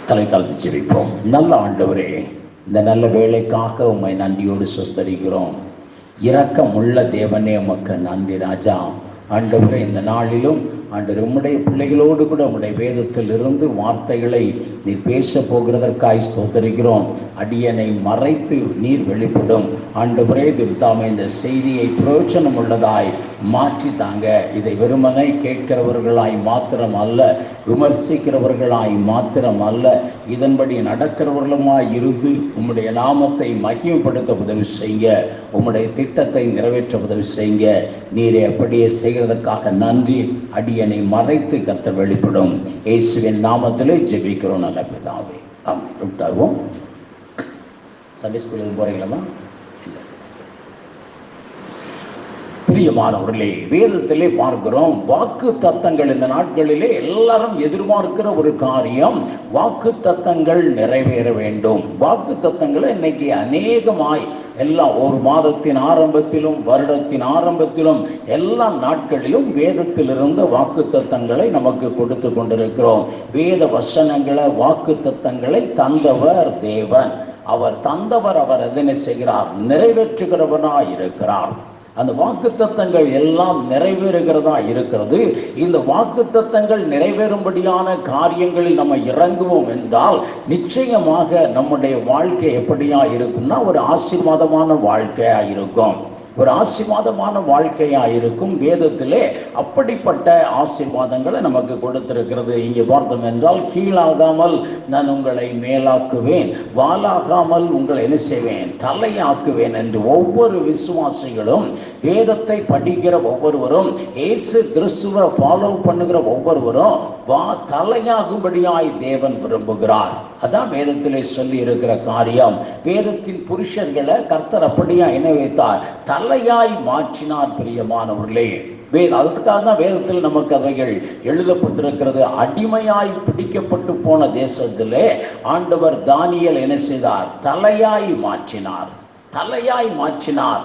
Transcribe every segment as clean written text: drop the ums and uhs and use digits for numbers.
தலை தாழ்த்தி ஜெபிப்போம். நல்ல ஆண்டவரே, இந்த நல்ல வேலைக்காக உம்மை நன்றியோடு சொஸ்தரிக்கிறோம். இரக்கமுள்ள தேவனே, உமக்கு நன்றி ராஜா. ஆண்டவரே, இந்த நாளிலும் ஆண்டவர் உம்முடைய பிள்ளைகளோடு கூட உம்முடைய வேதத்தில் இருந்து வார்த்தைகளை நீர் பேச போகிறதற்காய் ஸ்தோத்தரிக்கிறோம். அடியனை மறைத்து நீர் வெளிப்படும். ஆண்டவரே, தாமே இந்த செய்தியை பிரயோஜனம் உள்ளதாய் மாற்றி தாங்க. இதை வெறுமனை கேட்கிறவர்களாய் மாத்திரம் அல்ல, விமர்சிக்கிறவர்களாய் மாத்திரம் அல்ல, இதன்படி நடக்கிறவர்களுமாய் இருந்து உம்முடைய நாமத்தை மகிமைப்படுத்த உதவி செய்ய, உம்முடைய திட்டத்தை நிறைவேற்ற உதவி செய்ய. நீரை அப்படியே செய்கிறதற்காக நன்றி. அடியனை மறைத்து கர்த்தர் வெளிப்படும். இயேசுவின் நாமத்திலே ஜெபிக்கிறோம் நல்ல பிதாவே, ஆமென். உட்காருவோம். சண்டே ஸ்கூலுக்கு போறீங்களா? பிரியமானவர்களே, வேதத்திலே பார்க்கிறோம் வாக்கு தத்தங்கள். இந்த நாட்களிலே எல்லாரும் எதிர்பார்க்கிற ஒரு காரியம், வாக்கு தத்தங்கள் நிறைவேற வேண்டும். வாக்கு தத்தங்களை இன்னைக்கு அநேகமாய் எல்லாம் ஒரு மாதத்தின் ஆரம்பத்திலும் வருடத்தின் ஆரம்பத்திலும் எல்லா நாட்களிலும் வேதத்திலிருந்து வாக்கு தத்தங்களை நமக்கு கொடுத்து கொண்டிருக்கிறோம். வேத வசனங்களை, வாக்கு தத்தங்களை தந்தவர் தேவன். அவர் தந்தவர். அவர் எதனை செய்கிறார்? நிறைவேற்றுகிறவனாய் இருக்கிறார். அந்த வாக்கு தத்தங்கள் எல்லாம் நிறைவேறுகிறதா இருக்கிறது. இந்த வாக்கு தத்தங்கள் நிறைவேறும்படியான காரியங்களில் நம்ம இறங்குவோம் என்றால் நிச்சயமாக நம்முடைய வாழ்க்கை எப்படியா இருக்கும்னா ஒரு ஆசீர்வாதமான வாழ்க்கையா இருக்கும். ஒரு ஆசீர்வாதமான வாழ்க்கையாக இருக்கும். வேதத்திலே அப்படிப்பட்ட ஆசீர்வாதங்களை நமக்கு கொடுத்திருக்கிறது. இங்கே பார்த்தோம் என்றால், கீழாகாமல் நான் உங்களை மேலாக்குவேன், வாலாகாமல் உங்களை என்ன செய்வேன்? தலையாக்குவேன் என்று ஒவ்வொரு விசுவாசிகளும், வேதத்தை படிக்கிற ஒவ்வொருவரும், இயேசு கிறிஸ்துவை ஃபாலோ பண்ணுகிற ஒவ்வொருவரும் தலையாகும்படியாய் தேவன் விரும்புகிறார். அதான் வேதத்திலே சொல்லி இருக்கிற காரியம். வேதத்தின் புருஷர்களை கர்த்தர் அப்படியா என்ன வைத்தார்? தலையாய் மாற்றினார். பிரியமானவர்களே, அதுக்காக தான் வேதத்தில் நமக்கு அவைகள் எழுதப்பட்டிருக்கிறது. அடிமையாய் பிடிக்கப்பட்டு போன தேசத்திலே ஆண்டவர் தானியேல் என்ன செய்தார்? தலையாய் மாற்றினார். தலையாய் மாற்றினார்.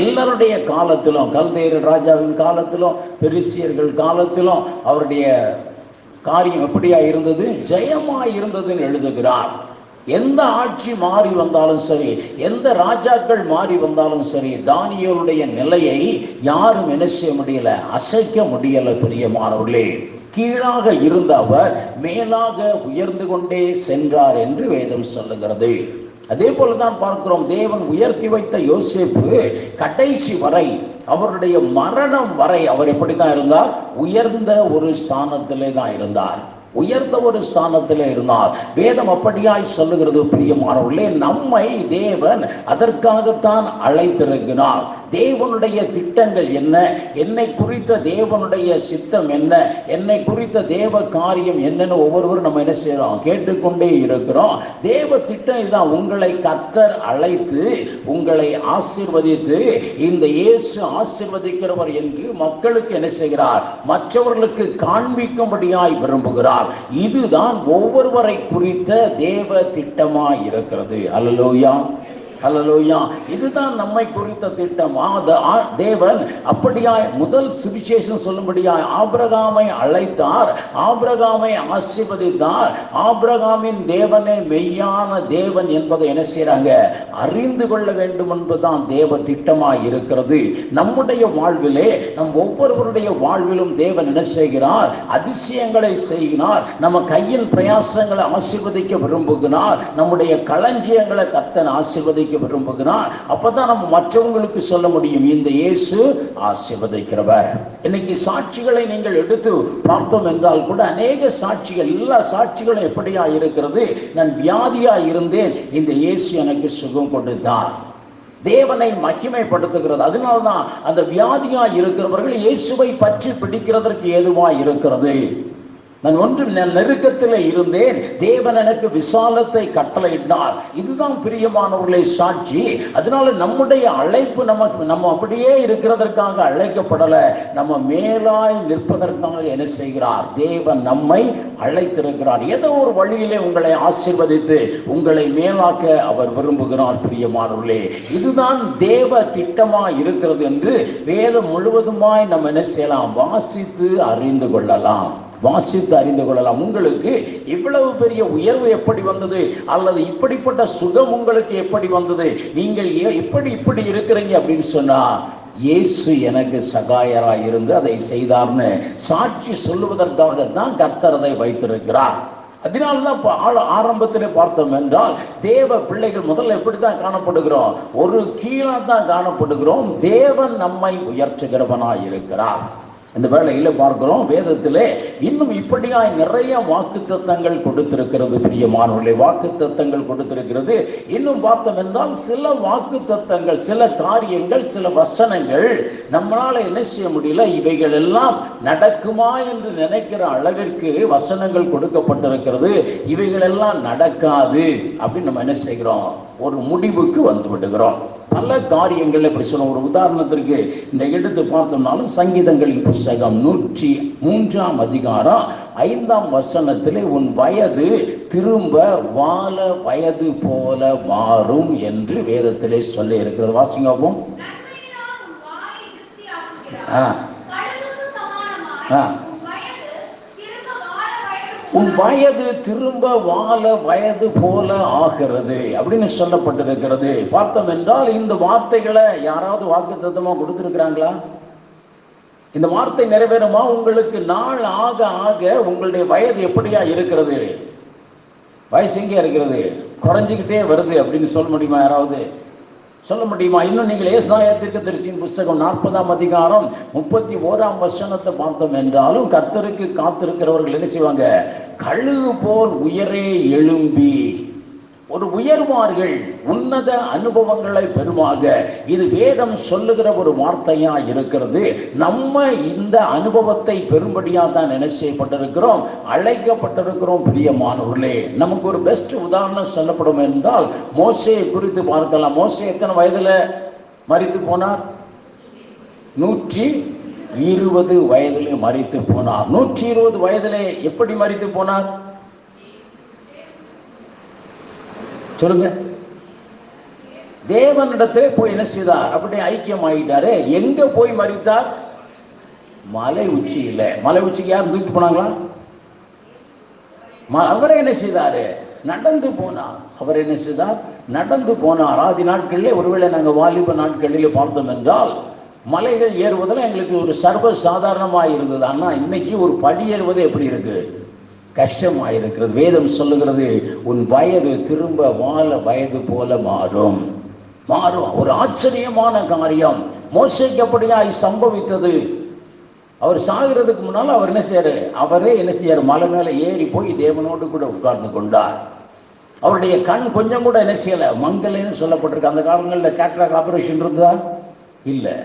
எல்லாருடைய காலத்திலும், கல்தேயர் ராஜாவின் காலத்திலும், பெரிசியர்கள் காலத்திலும் அவருடைய காரியம் எப்படியா இருந்தது? ஜெயமாய் இருந்ததுன்னு எழுதுகிறார். எந்த ஆட்சி மாறி வந்தாலும் சரி, எந்த ராஜாக்கள் மாறி வந்தாலும் சரி, தானியேலுடைய நிலையை யாரும் என்ன செய்ய முடியல? அசைக்க முடியல. பிரியமானவர்களே, கீழாக இருந்த அவர் மேலாக உயர்ந்து கொண்டே சென்றார் என்று வேதம் சொல்லுகிறது. அதே போலதான் பார்க்கிறோம், தேவன் உயர்த்தி வைத்த யோசேப்பு கடைசி வரை, அவருடைய மரணம் வரை அவர் எப்படித்தான் இருந்தார்? உயர்ந்த ஒரு ஸ்தானத்திலே தான் இருந்தார். உயர்ந்த ஒரு ஸ்தானத்தில் இருந்தார். வேதம் அப்படியாய் சொல்லுகிறது. பிரியமானவர்களே, நம்மை தேவன் அதற்காகத்தான் அழைத்திருக்கிறார். தேவனுடைய திட்டங்கள் என்ன, என்னை குறித்த தேவனுடைய சித்தம் என்ன, என்னை குறித்த தேவ காரியம் என்னன்னு ஒவ்வொருவரும் நம்ம என்ன செய்யறோம்? கேட்டுக்கொண்டே இருக்கிறோம். தேவ திட்டம் இதுதான். உங்களை கர்த்தர் அழைத்து உங்களை ஆசீர்வதித்து, இந்த இயேசு ஆசீர்வதிக்கிறவர் என்று மக்களுக்கு என்ன செய்கிறார்? மற்றவர்களுக்கு காண்பிக்கும்படியாய் விரும்புகிறார். இதுதான் ஒவ்வொருவரை குறித்த தேவ திட்டமாய் இருக்கிறது. அல்லேலூயா, ஹல்லேலூயா. இதுதான் நம்மை குறித்த திட்டம். தேவன் அப்படியாய் முதல் சுவிசேஷம் சொல்லும்படியாய் ஆபிரகாமை அழைத்தார், ஆபிரகாமை ஆசீர்வதித்தார். ஆபிரகாமின் தேவனே மெய்யான தேவன் என்பதை என்ன செய்றாங்க? அறிந்து கொள்ள வேண்டும் என்பதுதான் தேவ திட்டமாய் இருக்கிறது. நம்முடைய வாழ்விலே, நம் ஒவ்வொருவருடைய வாழ்விலும் தேவன் என்ன செய்கிறார்? அதிசயங்களை செய்கிறார். நம்ம கையின் பிரயாசங்களை ஆசீர்வதிக்க விரும்புகிறார். நம்முடைய களஞ்சியங்களை கர்த்தர் ஆசீர்வதிக்க விரும்புகிறார். அப்பதான் நம்ம மற்றவங்களுக்கு சொல்ல முடியும், இந்த இயேசு ஆசீர்வதிக்கிறவர். இன்னைக்கு சாட்சிகளை நீங்கள் எடுத்து பார்த்தோம் என்றால் கூட அநேக சாட்சிகள், எல்லா சாட்சிகளும் எப்படியா இருக்கிறது? நான் வியாதியா இருந்தேன், இந்த இயேசு எனக்கு சுகம் கொடுத்தார். தேவனை மகிமைப்படுத்துகிறது. அதனால்தான் அந்த வியாதியா இருக்கிறவர்கள் இயேசுவை பற்றி பிடிக்கிறதற்கு ஏதுவாய் இருக்கிறது. நான் ஒன்று நெருக்கத்தில் இருந்தேன், தேவன் எனக்கு விசாலத்தை கட்டளையிட்டார். இதுதான் பிரியமானவர்களை சாட்சி. அதனால நம்முடைய அழைப்பு நம்ம அப்படியே இருக்கிறதற்காக அழைக்கப்படலை, நம்ம மேலாய் நிற்பதற்காக என்ன செய்கிறார்? தேவன் நம்மை அழைத்திருக்கிறார். ஏதோ ஒரு வழியிலே உங்களை ஆசீர்வதித்து உங்களை மேலாக்க அவர் விரும்புகிறார். பிரியமானவர்களே, இதுதான் தேவ திட்டமா இருக்கிறது என்று வேதம் முழுவதுமாய் நம்ம என்ன செய்யலாம்? வாசித்து அறிந்து கொள்ளலாம். உங்களுக்கு இவ்வளவு பெரிய உயர்வு எப்படி வந்தது, அல்லது இப்படிப்பட்ட சுகம் உங்களுக்கு எப்படி வந்தது, நீங்கள் இப்படி இருக்கிறீங்க அப்படின்னு சொன்னா, இயேசு எனக்கு சகாயராய் இருந்து அதை செய்தார்னு சாட்சி சொல்லுவதற்காக தான் கர்த்தர் அதை வைத்திருக்கிறார். அதனால்தான் ஆரம்பத்தில் பார்த்தோம் என்றால், தேவ பிள்ளைகள் முதல்ல எப்படித்தான் காணப்படுகிறோம்? ஒரு கீழே தான் காணப்படுகிறோம். தேவன் நம்மை உயர்த்துகிறவனாய் இருக்கிறார். இந்த வேளையில் பார்க்கிறோம், வேதத்திலே இன்னும் இப்படியாய் நிறைய வாக்குத்தத்தங்கள் கொடுத்திருக்கிறது. பிரியமானவர்களே, வாக்குத்தத்தங்கள் கொடுத்திருக்கிறது. இன்னும் பார்த்தோம் என்றால், சில வாக்குத்தத்தங்கள், சில காரியங்கள், சில வசனங்கள் நம்மளால என்ன செய்ய முடியல, இவைகள் எல்லாம் நடக்குமா என்று நினைக்கிற அளவிற்கு வசனங்கள் கொடுக்கப்பட்டிருக்கிறது. இவைகள் எல்லாம் நடக்காது அப்படின்னு நம்ம என்ன செய்கிறோம்? ஒரு முடிவுக்கு வந்து விடுகிறோம். பல காரியங்கள் எப்படி சொல்லுவோம்? ஒரு உதாரணத்திற்கு இந்த எடுத்து பார்த்தோம்னாலும், சங்கீதங்களின் புஸ்தகம் 103 அதிகாரம் 5 உன் வயது திரும்ப வால வயது போல மாறும் என்று வேதத்திலே சொல்லி இருக்கிறது. வாசிங்கவும். உன் வயது திரும்ப வாழ வயது போல ஆகிறது அப்படின்னு சொல்லப்பட்டிருக்கிறது. பார்த்தோம் என்றால், இந்த வார்த்தைகளை யாராவது வாக்குத்தத்தமா கொடுத்திருக்கிறாங்களா? இந்த வார்த்தை நிறைவேறுமா? உங்களுக்கு நாள் ஆக ஆக உங்களுடைய வயது எப்படியா இருக்கிறது? வயசு எங்கே இருக்கிறது? குறைஞ்சிக்கிட்டே வருது அப்படின்னு சொல்ல முடியுமா? யாராவது சொல்ல முடியுமா? இன்னும் நீங்கள் ஏசாயா தீர்க்கதரிசியின் புஸ்தகம் 40 அதிகாரம் 31 பார்த்தோம் என்றாலும், கர்த்தருக்கு காத்திருக்கிறவர்கள் என்ன செய்வாங்க? கழுகு போல் உயரே எழும்பி ஒரு உயர்வார்கள், உன்னத அனுபவங்களை பெறுமாக. இது வேதம் சொல்லுகிற ஒரு வார்த்தையா இருக்கிறது. நம்ம இந்த அனுபவத்தை பெரும்படியா தான் என்ன செய்யப்பட்டிருக்கிறோம்? அழைக்கப்பட்டிருக்கிறோம். பிரியமானவர்களே, நமக்கு ஒரு பெஸ்ட் உதாரணம் சொல்லப்படும் என்றால், மோசேயை குறித்து பார்க்கலாம். மோசே எத்தனை வயதுல மரித்து போனார்? 120 வயதிலே மரித்து போனார். 120 வயதிலே எப்படி மரித்து போனார்? சொல்லுங்க. தேவனிடத்திலே போய் என்ன செய்தார்? அப்படியே ஐக்கியம் ஆகிட்டாரு. எங்க போய் மரித்தார்? மலை உச்சியில. மலை உச்சிக்கு யாரும் தூக்கி போனாங்களா? அவரை என்ன செய்தாரு? நடந்து போனார். அவர் என்ன செய்தார்? நடந்து போனார். ஆதி நாட்களிலே, ஒருவேளை நாங்கள் வாலிப நாட்களிலே பார்த்தோம் என்றால், மலைகள் ஏறுவதில் எங்களுக்கு ஒரு சர்வ சாதாரணமாக இருந்தது. ஆனால் இன்னைக்கு ஒரு படி ஏறுவது எப்படி இருக்கு? கஷ்டமாக இருக்கிறது. வேதம் சொல்லுகிறது, உன் வயது திரும்ப வாழ வயது போல மாறும். ஒரு ஆச்சரியமான காரியம் மோசேக்கு அப்படியாய் சம்பவித்தது. அவர் சாகிறதுக்கு முன்னால் அவர் என்ன செய்யாரு? அவரே என்ன செய்யாரு? மலை மேலே ஏறி போய் தேவனோடு கூட உட்கார்ந்து கொண்டார். அவருடைய கண் கொஞ்சம் கூட என்ன செய்யல, மங்கலைன்னு சொல்லப்பட்டிருக்கு. அந்த காலங்களில் கேட்ராக் ஆபரேஷன் இருந்ததா? இல்லை.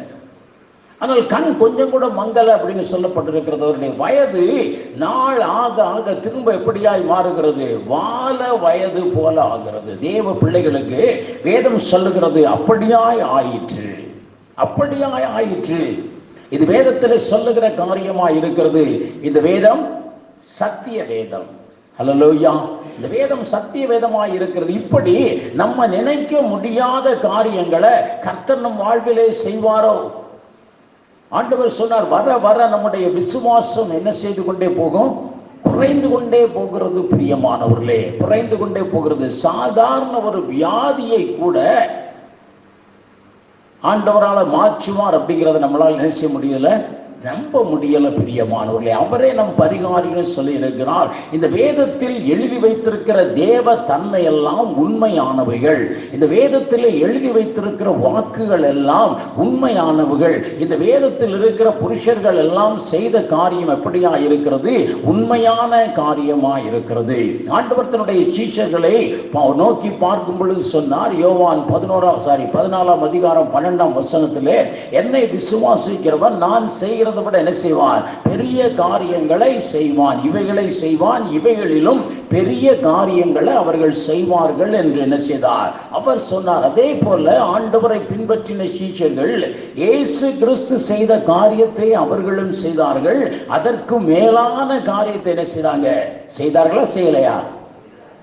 ஆனால் கண் கொஞ்சம் கூட மங்கல அப்படின்னு சொல்லப்பட்டிருக்கிறது. அவருடைய வயது நாள் ஆக ஆக திரும்ப எப்படியாய் மாறுகிறது? வாழ வயது போல ஆகிறது. தேவ பிள்ளைகளுக்கு வேதம் சொல்லுகிறது, அப்படியாய் ஆயிற்று, அப்படியாய் ஆயிற்று. இது வேதத்தில் சொல்லுகிற காரியமாய் இருக்கிறது. இந்த வேதம் சத்திய வேதம். ஹல்லேலூயா. இந்த வேதம் சத்திய வேதமாய் இருக்கிறது. இப்படி நம்ம நினைக்க முடியாத காரியங்களை கர்த்தர் நம் வாழ்விலே செய்வாரோ? ஆண்டவர் சொன்னார், வர வர நம்முடைய விசுவாசம் என்ன செய்து கொண்டே போகும்? குறைந்து கொண்டே போகிறது. பிரியமானவர்களே, குறைந்து கொண்டே போகிறது. சாதாரண ஒரு வியாதியை கூட ஆண்டவரால் மாற்றுவார் அப்படிங்கிறத நம்மளால் நினைச்ச முடியல, நம்ப முடியல. பிரியமானவர்களே, அவரே நம் பரிகாரின்னு சொல்லி இருக்கிறார். இந்த வேதத்தில் எழுதி வைத்திருக்கிற தேவ தன்மை எல்லாம் உண்மையானவைகள். இந்த வேதத்தில் எழுதி வைத்திருக்கிற வாக்குகள் எல்லாம் உண்மையானவைகள். இந்த வேதத்தில் இருக்கிற புருஷர்கள் எல்லாம் செய்த காரியம் எப்படியா இருக்கிறது? உண்மையான காரியமா இருக்கிறது. ஆண்டவர் தன்னுடைய சீஷர்களை நோக்கி பார்க்கும் பொழுது சொன்னார், யோவான் 14 அதிகாரம் 12 என்னை விசுவாசிக்கிறவன் நான் செய்கிற செய்கிறதை விட என்ன செய்வான்? பெரிய காரியங்களை செய்வான். இவைகளை செய்வான், இவைகளிலும் பெரிய காரியங்களை அவர்கள் செய்வார்கள் என்று என்ன செய்தார்? அவர் சொன்னார். அதே போல ஆண்டவரை பின்பற்றின சீஷர்கள் இயேசு கிறிஸ்து செய்த காரியத்தை அவர்களும் செய்தார்கள். அதற்கு மேலான காரியத்தை என்ன செய்தாங்க? செய்தார்களா, செய்யலையா?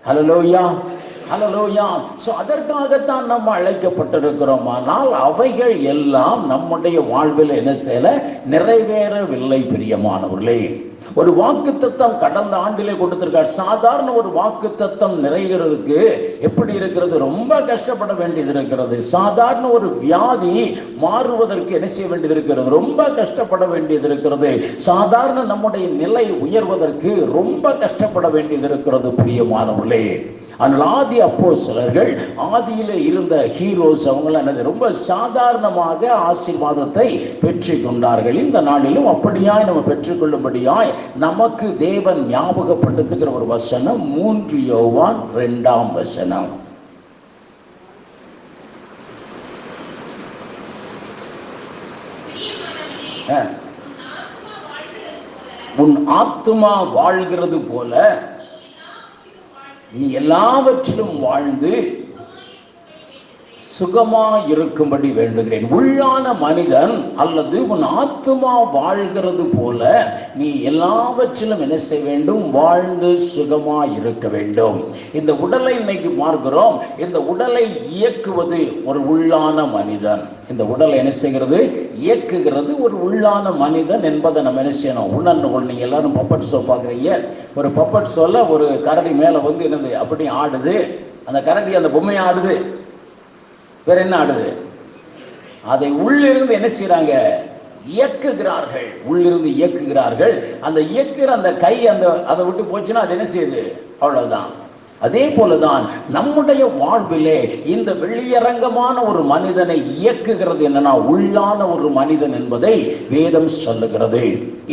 ஹல்லேலூயா, ஹல்லேலூயா. சோ அதற்காகத்தான் நம்ம அழைக்கப்பட்டிருக்கிறோம். ஆனால் அவைகள் எல்லாம் நம்முடைய வாழ்வில் என்ன செய்யல? நிறைவேறவில்லை. பிரியமானவர்களே, ஒரு வாக்குத்தத்தம் கடந்த ஆண்டிலே கொடுத்திருக்கார். சாதாரண ஒரு வாக்குத்தத்தம் நிறைவேறதுக்கு எப்படி இருக்கிறது? ரொம்ப கஷ்டப்பட வேண்டியது இருக்கிறது. சாதாரண ஒரு வியாதி மாறுவதற்கு என்ன செய்ய வேண்டியது இருக்கிறது? ரொம்ப கஷ்டப்பட வேண்டியது இருக்கிறது. சாதாரண நம்முடைய நிலை உயர்வதற்கு ரொம்ப கஷ்டப்பட வேண்டியது இருக்கிறது. பிரியமானவர்களே, ஆனால் ஆதி அப்போஸ்தலர்கள், ஆதியிலே இருந்த ஹீரோஸ், அவங்க ரொம்ப சாதாரணமாக ஆசீர்வாதத்தை பெற்றுக் கொண்டார்கள். இந்த நாளிலும் அப்படியாய் நம்ம பெற்றுக்கொள்ளும்படியாய் நமக்கு தேவன் ஞாபகப்படுத்துகிற ஒரு வசனம் 3 யோவான் 2ஆம் வசனம். உன் ஆத்துமா வாழ்கிறது போல நீ எல்லாவற்றிலும் வாழ்ந்து சுகமா இருக்கும்படி வேண்டுகிறேன். உள்ளான மனிதன் அல்லது உன் ஆத்துமா வாழ்கிறது போல நீ எல்லாவற்றிலும் என்ன செய்ய வேண்டும்? வாழ்ந்து சுகமா இருக்க வேண்டும். இந்த உடலை இன்னைக்கு பார்க்கிறோம். இந்த உடலை இயக்குவது ஒரு உள்ளான மனிதன். இந்த உடலை என்ன செய்கிறது? இயக்குகிறது ஒரு உள்ளான மனிதன் என்பதை நம்ம என்ன செய்யணும்? உணர்ந்து. நீங்க எல்லாரும் பப்பட் ஷோ பார்க்குறீங்க. ஒரு பப்பட் ஷோல ஒரு கரடி மேலே வந்து என்னது அப்படி ஆடுது. அந்த கரடி அந்த பொம்மை ஆடுது. வேற என்ன ஆடுது? அதை உள்ளிருந்து என்ன செய்யறாங்க? இயக்குகிறார்கள். உள்ளிருந்து இயக்குகிறார்கள். அந்த இயக்குற அந்த கை அதை விட்டு போச்சுன்னா அது என்ன செய்யுது? அவ்வளவுதான். அதே போலதான் நம்முடைய வாழ்விலே இந்த வெளியரங்கமான ஒரு மனிதனை இயக்குகிறது என்னன்னா உள்ளான ஒரு மனிதன் என்பதை வேதம் சொல்லுகிறது.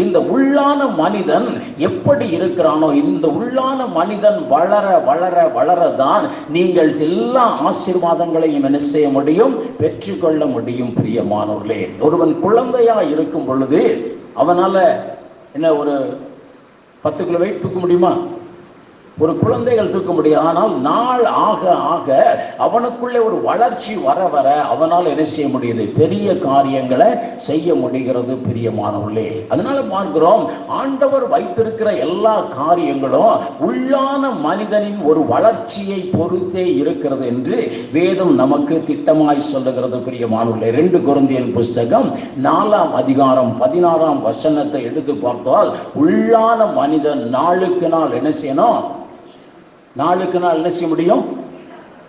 இந்த உள்ளான மனிதன் எப்படி இருக்கிறானோ, இந்த உள்ளான மனிதன் வளர வளர வளரதான் நீங்கள் எல்லா ஆசீர்வாதங்களையும் என்ன செய்ய முடியும்? பெற்றுக்கொள்ள முடியும். பிரியமானவர்களே, ஒருவன் குழந்தையா இருக்கும் பொழுது அவனால என்ன ஒரு 10 கிலோ வெயிட் தூக்க முடியுமா? ஒரு குழந்தைகள் தூக்க முடியும். ஆனால் நாள் ஆக ஆக அவனுக்குள்ளே ஒரு வளர்ச்சி வர வர அவனால் என்ன செய்ய முடியுது? பெரிய காரியங்களை செய்ய முடிகிறது. பிரியமானவர்களே, அதனால பார்க்கிறோம், ஆண்டவர் வைத்திருக்கிற எல்லா காரியங்களும் உள்ளான மனிதனின் ஒரு வளர்ச்சியை பொறுத்தே இருக்கிறது என்று வேதம் நமக்கு திட்டமாய் சொல்லுகிறது. பிரியமானவர்களே, 2 கொரிந்தியர் புஸ்தகம் 4ஆம் அதிகாரம் 16ஆம் வசனத்தை எடுத்து பார்த்தால், உள்ளான மனிதன் நாளுக்கு நாள் என்ன செய்யணும்? நாளுக்கு நாள் என்ன செய்ய முடியும்?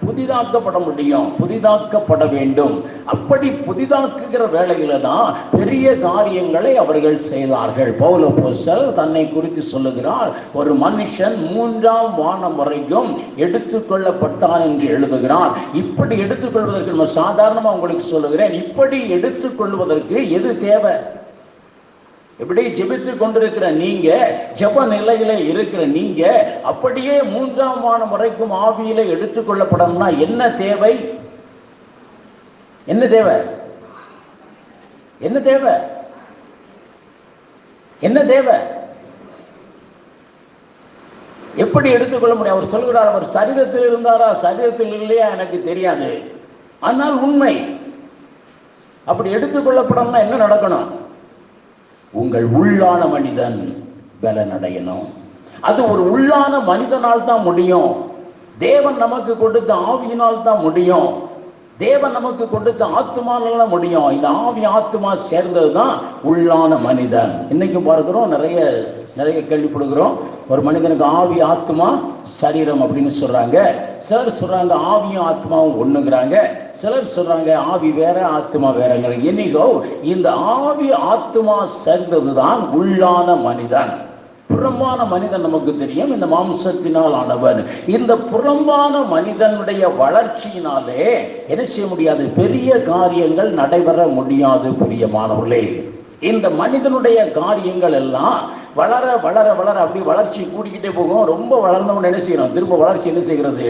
புதிதாக்கப்பட முடியும், புதிதாக்கப்பட வேண்டும். அப்படி புதிதாக்குகிற வேளையில தான் பெரிய காரியங்களை அவர்கள் செய்தார்கள். பவுல் அப்போஸ்தலர் தன்னை குறித்து சொல்லுகிறார், ஒரு மனுஷன் 3ஆம் வானம் வரைக்கும் எடுத்துக்கொள்ளப்பட்டான் என்று எழுதுகிறார். இப்படி எடுத்துக்கொள்வதற்கு நம்ம சாதாரணமா உங்களுக்கு சொல்லுகிறேன், இப்படி எடுத்துக்கொள்வதற்கு எது தேவை? எப்படி ஜெபித்து கொண்டிருக்கிற நீங்க, ஜெப நிலையில இருக்கிற நீங்க, அப்படியே 3ஆம் வானம் வரைக்கும் ஆவியில எடுத்துக்கொள்ளப்படணும்னா என்ன தேவை? என்ன தேவை? என்ன தேவை? என்ன தேவை? எப்படி எடுத்துக்கொள்ள முடியும்? அவர் சொல்கிறார், அவர் சரீரத்தில் இருந்தாரா சரீரத்தில் இல்லையா எனக்கு தெரியாது, ஆனால் உண்மை. அப்படி எடுத்துக்கொள்ளப்படணும்னா என்ன நடக்கணும்? உங்கள் உள்ளான மனிதன் பலனடையணும். அது ஒரு உள்ளான மனிதனால் தான் முடியும். தேவன் நமக்கு கொடுத்த ஆவியினால் தான் முடியும். தேவன் நமக்கு கொடுத்த ஆத்மானால முடியும். இந்த ஆவி ஆத்மா சேர்ந்தது தான் உள்ளான மனிதன். இன்னைக்கு பார்க்கிறோம், நிறைய கேள்விப்படுகிறோம். ஒரு மனிதனுக்கு ஆவி ஆத்மா சரீரம் அப்படின்னு சொல்றாங்க. சிலர் சொல்றாங்க ஆவியும் ஆத்மாவும் ஒண்ணுங்கிறாங்க. சிலர் சொல்றாங்க ஆவி வேற ஆத்மா வேறங்கிறாங்க. என்னைக்கோ இந்த ஆவி ஆத்மா சேர்ந்ததுதான் உள்ளான மனிதன். புறம்பான மனிதன் நமக்கு தெரியும், இந்த மாம்சத்தினால் ஆனவன். இந்த புறம்பான மனிதனுடைய வளர்ச்சியினாலே என்ன செய்ய முடியாது? பெரிய காரியங்கள் நடைபெற முடியாது. பிரியமானவர்களே, இந்த மனிதனுடைய காரியங்கள் எல்லாம் வளர வளர வளர அப்படி வளர்ச்சி கூடிக்கிட்டே போகும். ரொம்ப வளர்ந்தவன் என்ன செய்யணும், திரும்ப வளர்ச்சி என்ன செய்கிறது,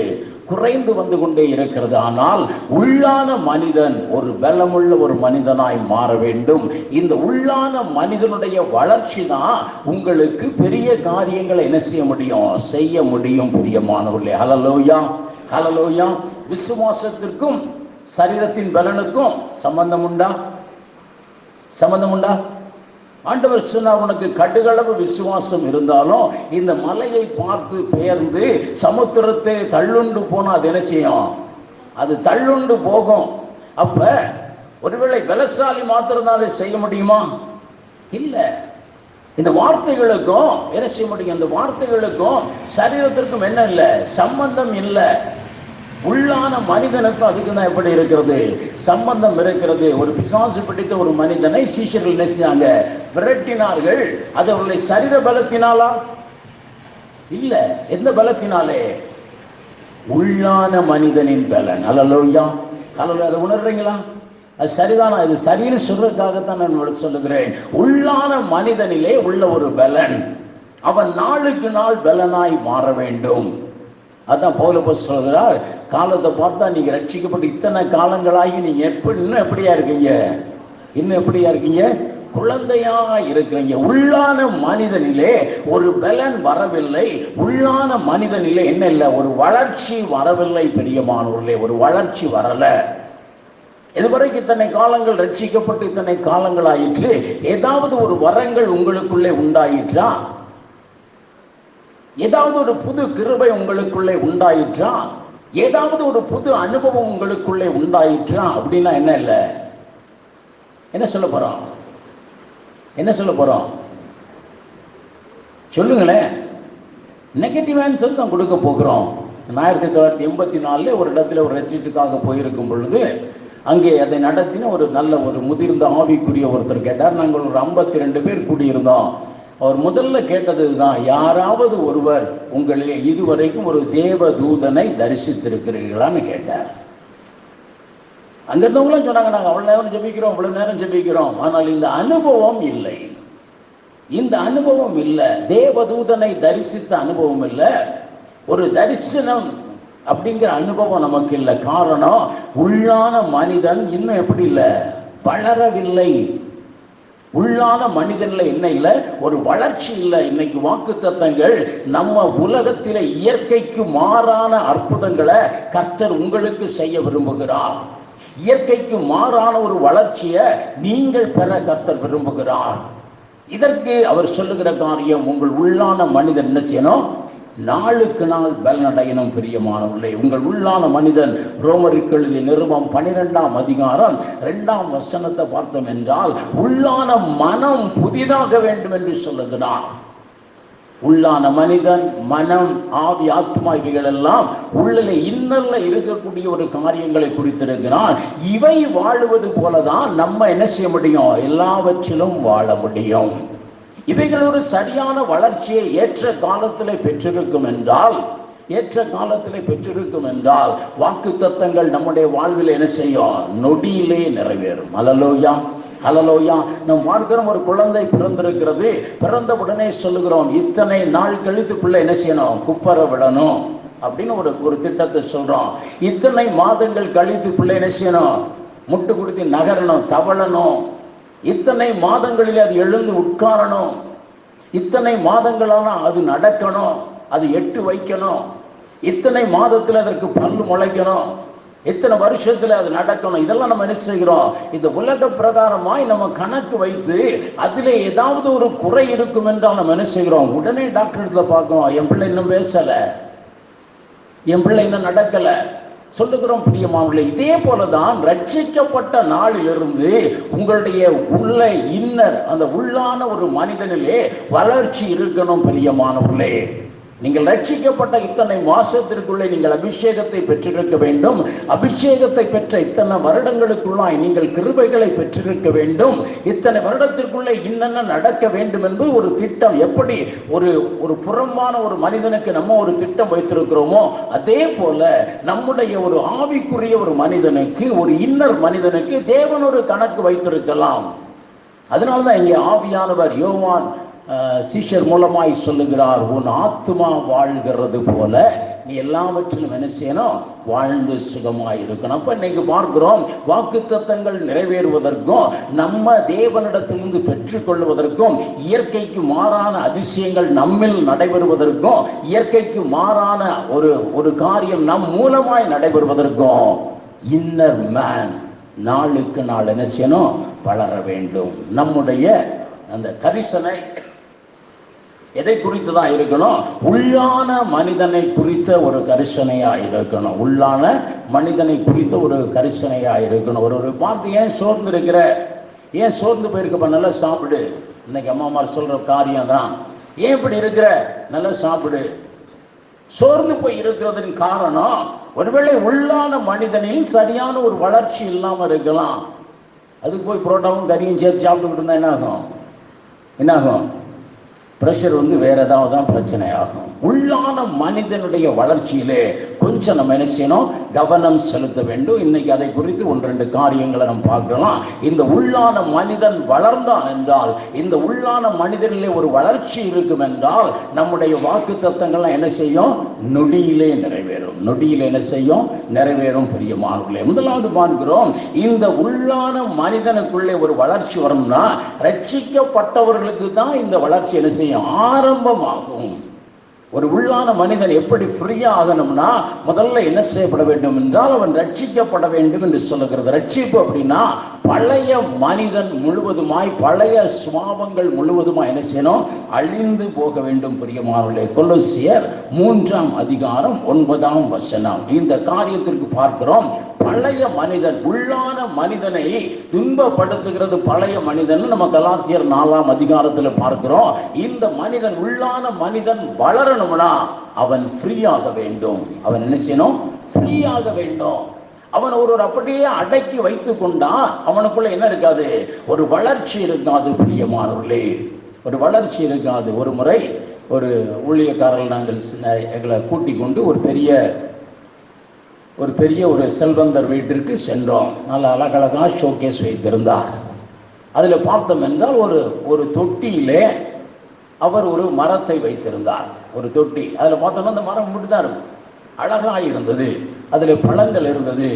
குறைந்து வந்து கொண்டே இருக்கிறது. ஆனால் உள்ளான மனிதன் ஒரு பலமுள்ள ஒரு மனிதனாய் மாற வேண்டும். இந்த உள்ளான மனிதனுடைய வளர்ச்சி தான் உங்களுக்கு பெரிய காரியங்களை என்ன செய்ய முடியும், செய்ய முடியும் பிரியமானவர்களே. ஹல்லேலூயா, ஹல்லேலூயா. விசுவாசத்திற்கும் சரீரத்தின் பலனுக்கும் சம்பந்தம் உண்டா? சம்பந்தம் உண்டா? ஆண்டவர் சொன்னார், உனக்கு கடுகளவு விசுவாசம் இருந்தாலும் இந்த மலையை பார்த்து பெயர்ந்து சமுத்திரத்தை தள்ளுண்டு போனா அது என்ன செய்யும், அது தள்ளுண்டு போகும். அப்ப ஒருவேளை பலசாலி மாத்திரம் தான் அதை செய்ய முடியுமா? இல்ல. இந்த வார்த்தைகளுக்கும் என்ன செய்ய முடியும், இந்த வார்த்தைகளுக்கும் சரீரத்திற்கும் என்ன இல்லை, சம்பந்தம் இல்லை. உள்ளான மனிதனுக்கும் அதுக்கு தான் எப்படி இருக்கிறது, சம்பந்தம் இருக்கிறது. ஒரு பிசாசு பிடித்த ஒரு மனிதனை சீஷர்கள் என்ன செஞ்சாங்க, விரட்டினார்கள். அது அவர்களுடைய சரீர பலத்தினாலா? இல்ல. எந்த பலத்தினாலே? உள்ளான மனிதனின் பலன். ஹல்லேலூயா, ஹல்லேலூயா. அதை உணர்றீங்களா? அது சரிதானா? இது சரின்னு சொல்றதுக்காகத்தான் நான் சொல்லுகிறேன். உள்ளான மனிதனிலே உள்ள ஒரு பலன், அவன் நாளுக்கு நாள் பலனாய் மாற வேண்டும். அதான் பவுல் அப்போஸ்தலர் சொல்கிறார், காலத்தை பார்த்தா நீங்க ரட்சிக்கப்பட்டு இத்தனை காலங்களாகி நீங்க இன்னும் எப்படியா இருக்கீங்க, இன்னும் எப்படியா இருக்கீங்க, குழந்தையா இருக்கிறீங்க. உள்ளான மனிதனிலே ஒரு பலன் வரவில்லை. உள்ளான மனிதனிலே என்ன இல்லை, ஒரு வளர்ச்சி வரவில்லை பிரியமானவர்களே. ஒரு வளர்ச்சி வரல. இதுவரைக்கும் இத்தனை காலங்கள் ரட்சிக்கப்பட்டு இத்தனை காலங்கள் ஆயிற்று. ஏதாவது ஒரு வரங்கள் உங்களுக்குள்ளே உண்டாயிற்றா? ஏதாவது ஒரு புது கிருபை உங்களுக்குள்ளே உண்டாயிற்றா? ஏதாவது ஒரு புது அனுபவம் உங்களுக்குள்ளே உண்டாயிற்றா? அப்படின்னா என்ன இல்லை, என்ன சொல்ல போறோம், என்ன சொல்ல போறோம், சொல்லுங்களேன். நெகட்டிவ் ஆன்சர் தான் கொடுக்க போகிறோம். 1984 ஒரு இடத்துல ஒரு ரெட்ரீட்டுக்காக போயிருக்கும் பொழுது அங்கே அதை நடத்தின ஒரு நல்ல ஒரு முதிர்ந்த ஆவிக்குரிய ஒருத்தர் கேட்டார். நாங்கள் ஒரு 52 பேர் கூடியிருந்தோம். அவர் முதல்ல கேட்டது தான், யாராவது ஒருவர் உங்களிலே இதுவரைக்கும் ஒரு தேவ தூதனை தரிசித்திருக்கிறீர்களான்னு கேட்டார். அங்க இருந்தவங்களும் சொன்னாங்க, நாங்கள் அவ்வளவு நேரம் ஜெபிக்கிறோம், அவ்வளவு நேரம் ஜெபிக்கிறோம், ஆனால் இந்த அனுபவம் இல்லை, இந்த அனுபவம் இல்லை. தேவதூதனை தரிசித்த அனுபவம் இல்லை, ஒரு தரிசனம் அப்படிங்கிற அனுபவம் நமக்கு இல்லை. காரணம், உள்ளான மனிதன் இன்னும் எப்படி இல்லை, வளரவில்லை. உள்ளான மனிதன்ல என்ன இல்லை, ஒரு வளர்ச்சி இல்லை. இன்னைக்கு வாக்குத்தத்தங்கள் நம்ம உலகத்தில இயற்கைக்கு மாறான அற்புதங்களை கர்த்தர் உங்களுக்கு செய்ய விரும்புகிறார். இயற்கைக்கு மாறான ஒரு வளர்ச்சியை நீங்கள் பெற கர்த்தர் விரும்புகிறார். இதற்கு அவர் சொல்லுகிற காரியம், உங்கள் உள்ளான மனிதன் என்ன செய்யணும், நாளுக்கு நாள் பலனடையணும் பிரியமானவர்களே. உங்கள் உள்ளான மனிதன், ரோமருக்கு எழுதிய நிருபம் 12ஆம் அதிகாரம் 2ஆம் வசனத்தை பார்த்தோம் என்றால், உள்ளான மனம் புதிதாக வேண்டும் என்று சொல்லுகிறார். உள்ளான மனிதன், மனம், ஆவி, ஆத்மா இவைகள் எல்லாம் உள்ளே இன்னல்ல இருக்கக்கூடிய ஒரு காரியங்களை குறித்திருக்கிறார். இவை வாழுவது போலதான் நம்ம என்ன செய்ய முடியும், எல்லாவற்றிலும் வாழ முடியும். இவைகள் ஒரு சரியான வளர்ச்சியை ஏற்ற காலத்தில் பெற்றிருக்கும் என்றால், ஏற்ற காலத்தில் பெற்றிருக்கும் என்றால் வாக்குத்தத்தங்கள் நம்முடைய வாழ்வில் என்ன செய்யும், நொடியிலே நிறைவேறும். ஹல்லேலூயா, ஹல்லேலூயா. நாம் பார்க்கிறோம், ஒரு குழந்தை பிறந்திருக்கிறது. பிறந்த உடனே சொல்லுகிறோம், இத்தனை நாள் கழித்து பிள்ளை என்ன செய்யணும், குப்பர விடணும் அப்படின்னு ஒரு திட்டத்தை சொல்றோம். இத்தனை மாதங்கள் கழித்து பிள்ளை என்ன செய்யணும், முட்டு கொடுத்து நகரணும், தவழணும். இத்தனை மாதங்களில் அது எழுந்து உட்காரணும். இத்தனை மாதங்களான அது நடக்கணும், அது எட்டு வைக்கணும். இத்தனை மாதத்தில் அதற்கு பல்லு முளைக்கணும். இத்தனை வருஷத்துல அது நடக்கணும். இதெல்லாம் நம்ம என்ன செய்கிறோம், இந்த உலக பிரகாரமாய் நம்ம கணக்கு வைத்து அதிலே ஏதாவது ஒரு குறை இருக்கும் என்றால் நம்ம என்ன செய்கிறோம், உடனே டாக்டர் இடத்துல பார்க்கிறோம், என் பிள்ளை இன்னும் பேசல, என் பிள்ளை இன்னும் நடக்கல சொல்லுகிறோம் பிரியமானவர்களே. இதே போலதான் ரட்சிக்கப்பட்ட நாளிலிருந்து உங்களுடைய உள்ள இன்னர், அந்த உள்ளான ஒரு மனிதனிலே வளர்ச்சி இருக்கணும் பிரியமானவர்களே. நீங்கள் ரட்சிக்கப்பட்ட இத்தனை மாசத்திற்குள்ளே நீங்கள் அபிஷேகத்தை பெற்றிருக்க வேண்டும். அபிஷேகத்தை பெற்ற இத்தனை வருடங்களுக்குள்ளாய் நீங்கள் கிருபைகளை பெற்றிருக்க வேண்டும். இத்தனை வருடத்திற்குள்ளே இன்னென்ன நடக்க வேண்டும் என்று ஒரு திட்டம், எப்படி ஒரு புறம்பான ஒரு மனிதனுக்கு நம்ம ஒரு திட்டம் வைத்திருக்கிறோமோ, அதே போல நம்முடைய ஒரு ஆவிக்குரிய ஒரு மனிதனுக்கு, ஒரு இன்னர் மனிதனுக்கு தேவன் ஒரு கணக்கு வைத்திருக்கலாம். அதனால்தான் இங்கே ஆவியானவர் யோவான் சீஷர் மூலமாய் சொல்லுகிறார், உன் ஆத்துமா வாழ்கிறது போல நீ எல்லாவற்றிலும் என்ன செய்யணும், வாழ்ந்து சுகமாய் இருக்கணும். அப்ப இன்னைக்கு பார்க்கிறோம், வாக்குத்தத்தங்கள் நிறைவேறுவதற்கும் நம்ம தேவனிடத்திலிருந்து பெற்றுக்கொள்வதற்கும் இயற்கைக்கு மாறான அதிசயங்கள் நம்மில் நடைபெறுவதற்கும் இயற்கைக்கு மாறான ஒரு காரியம் நம் மூலமாய் நடைபெறுவதற்கும் இன்னர் மேன் நாளுக்கு நாள் என்ன செய்யணும், வளர வேண்டும். நம்முடைய அந்த கரிசனை எதை குறித்து தான் இருக்கணும், உள்ளான மனிதனை குறித்த ஒரு கரிசனையா இருக்கணும். உள்ளான மனிதனை குறித்த ஒரு கரிசனையா இருக்கணும். ஒரு பார்த்து ஏன் சோர்ந்து இருக்கிற, ஏன் சோர்ந்து போயிருக்க, நல்லா சாப்பிடு. இன்னைக்கு அம்மா சொல்ற காரியம் தான், ஏன் இப்படி இருக்கிற, நல்லா சாப்பிடு. சோர்ந்து போய் இருக்கிறதன் காரணம் ஒருவேளை உள்ளான மனிதனில் சரியான ஒரு வளர்ச்சி இல்லாமல் இருக்கலாம். அதுக்கு போய் புரோட்டாவும் கறியும் சேர்த்து சாப்பிட்டுக்கிட்டு இருந்தா என்ன ஆகும், பிரஷர் வேற ஏதாவது தான் பிரச்சனை ஆகும். உள்ளான மனிதனுடைய வளர்ச்சியிலே கொஞ்சம் நம்ம என்ன செய்யணும், கவனம் செலுத்த வேண்டும். இன்னைக்கு அதை குறித்து 1-2 காரியங்களை நம்ம பார்க்கலாம். இந்த உள்ளான மனிதன் வளர்ந்தான் என்றால், இந்த உள்ளான மனிதனிலே ஒரு வளர்ச்சி இருக்கும் என்றால், நம்முடைய வாக்கு தத்தங்கள்லாம் என்ன செய்யும், நொடியிலே நிறைவேறும். நொடியிலே என்ன செய்யும், நிறைவேறும். பிரியமானவர்களே, முதலாவது பார்க்கிறோம், இந்த உள்ளான மனிதனுக்குள்ளே ஒரு வளர்ச்சி வரும்னா ரட்சிக்கப்பட்டவர்களுக்கு தான் இந்த வளர்ச்சி என்ன செய்யும், ஆரம்பமாகும். ஒரு உள்ளான மனிதன் எப்படி ஃப்ரீயா ஆகணும்னா முதல்ல என்ன செய்யப்பட வேண்டும் என்றால் அவன் ரட்சிக்கப்பட வேண்டும் என்று சொல்லுகிறது. ரட்சிப்பு அப்படின்னா பழைய மனிதன் முழுவதுமாய், பழைய சுவாபங்கள் முழுவதுமாய் என்ன செய்யணும், அழிந்து போக வேண்டும். பிரியமானவர்களே, கொலோசியர் 3ஆம் அதிகாரம் 9ஆம் வசனம் இந்த காரியத்திற்கு பார்க்கிறோம். பழைய மனிதன், உள்ளான மனிதனை துன்பப்படுத்துகிறது பழைய மனிதன். நம்ம கலாத்தியர் 4ஆம் அதிகாரத்தில் பார்க்கிறோம். இந்த மனிதன், உள்ளான மனிதன் வளரணும்னா அவன் ஃப்ரீயாக வேண்டும். அவன் என்ன செய்யணும், ஃப்ரீயாக வேண்டும். அவன் ஒரு அப்படியே அடக்கி வைத்துக் கொண்டா அவனுக்குள்ள என்ன இருக்காது, ஒரு வளர்ச்சி இருக்காது. பிரியமானவர்களே, ஒரு வளர்ச்சி இருக்காது. ஒரு முறை ஒரு ஊழியக்காரர்கள் நாங்கள் எங்களை கூட்டிக் கொண்டு ஒரு பெரிய ஒரு செல்வந்தர் வீட்டிற்கு சென்றோம். நல்ல அழகழகா ஷோகேஸ் வைத்திருந்தார். அதில் பார்த்தோம் என்றால் ஒரு தொட்டியிலே அவர் ஒரு மரத்தை வைத்திருந்தார். ஒரு தொட்டி, அதில் பார்த்தோம்னா அந்த மரம் மட்டும் தான் இருக்கும், அழகாக இருந்தது, அதில் பழங்கள் இருந்தது.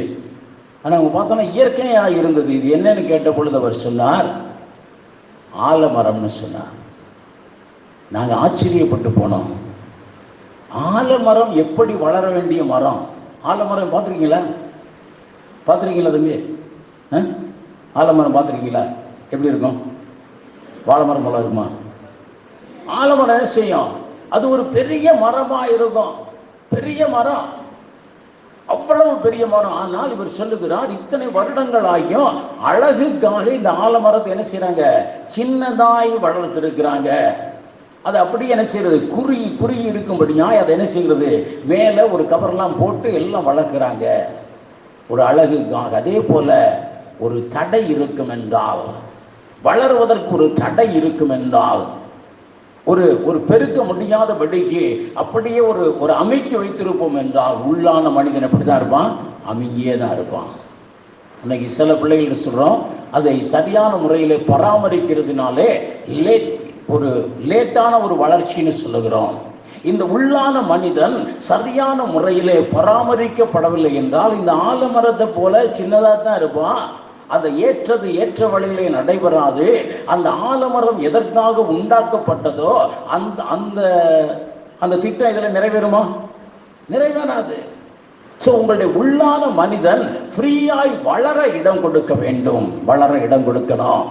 ஆனால் அவங்க பார்த்தோம்னா இயற்கையாக இருந்தது. இது என்னன்னு கேட்ட பொழுது அவர் சொன்னார், ஆலமரம்னு சொன்னார். நாங்கள் ஆச்சரியப்பட்டு போனோம். ஆலமரம் எப்படி வளர வேண்டிய மரம்? ஆலமரம் பார்த்துருக்கீங்களா தம்பி? ஆலமரம் பார்த்துருக்கீங்களா? எப்படி இருக்கும்? வாழைமரம் போல இருக்குமா? ஆலமரம் என்ன செய்யும், அது ஒரு பெரிய மரமாக இருக்கும். பெரிய மரம், அவ்வளவு பெரிய மரம். ஆனால் இவர் சொல்லுகிறார், இத்தனை வருடங்கள் ஆகியும் அழகுக்காக இந்த ஆலமரத்தை என்ன செய்யறாங்க, சின்னதாய் வளர்த்திருக்கிறாங்க. அது அப்படி என்ன செய்யறது, குறுகி இருக்கும்படியா அதை என்ன செய்கிறது, மேலே ஒரு கவர்லாம் போட்டு எல்லாம் வளர்க்குறாங்க ஒரு அழகுக்காக. அதே போல ஒரு தடை இருக்கும் என்றால், வளருவதற்கு ஒரு தடை இருக்கும் என்றால், ஒரு பெருக்க முடியாதபடிக்கு அப்படியே ஒரு அமைக்கி வைத்திருப்போம் என்றால், உள்ளான மனிதன் எப்படிதான் இருப்பான், அமைங்கியே தான் இருப்பான். இன்னைக்கு சில பிள்ளைகள் சொல்றோம், அதை சரியான முறையிலே பராமரிக்கிறதுனாலே ஒரு லேட்டான ஒரு வளர்ச்சின்னு சொல்லுகிறோம். இந்த உள்ளான மனிதன் சரியான முறையிலே பராமரிக்கப்படவில்லை என்றால் இந்த ஆலமரத்தை போல சின்னதாக தான் இருப்பான். அந்த ஏற்ற வழியிலே நடைபெறாது. அந்த ஆலமரம் எதற்காக உண்டாக்கப்பட்டதோ அந்த திட்டம் இதில் நிறைவேறுமா? நிறைவேறாது. ஸோ உங்களுடைய உள்ளான மனிதன் ஃப்ரீயாய் வளர இடம் கொடுக்க வேண்டும், வளர இடம் கொடுக்கணும்.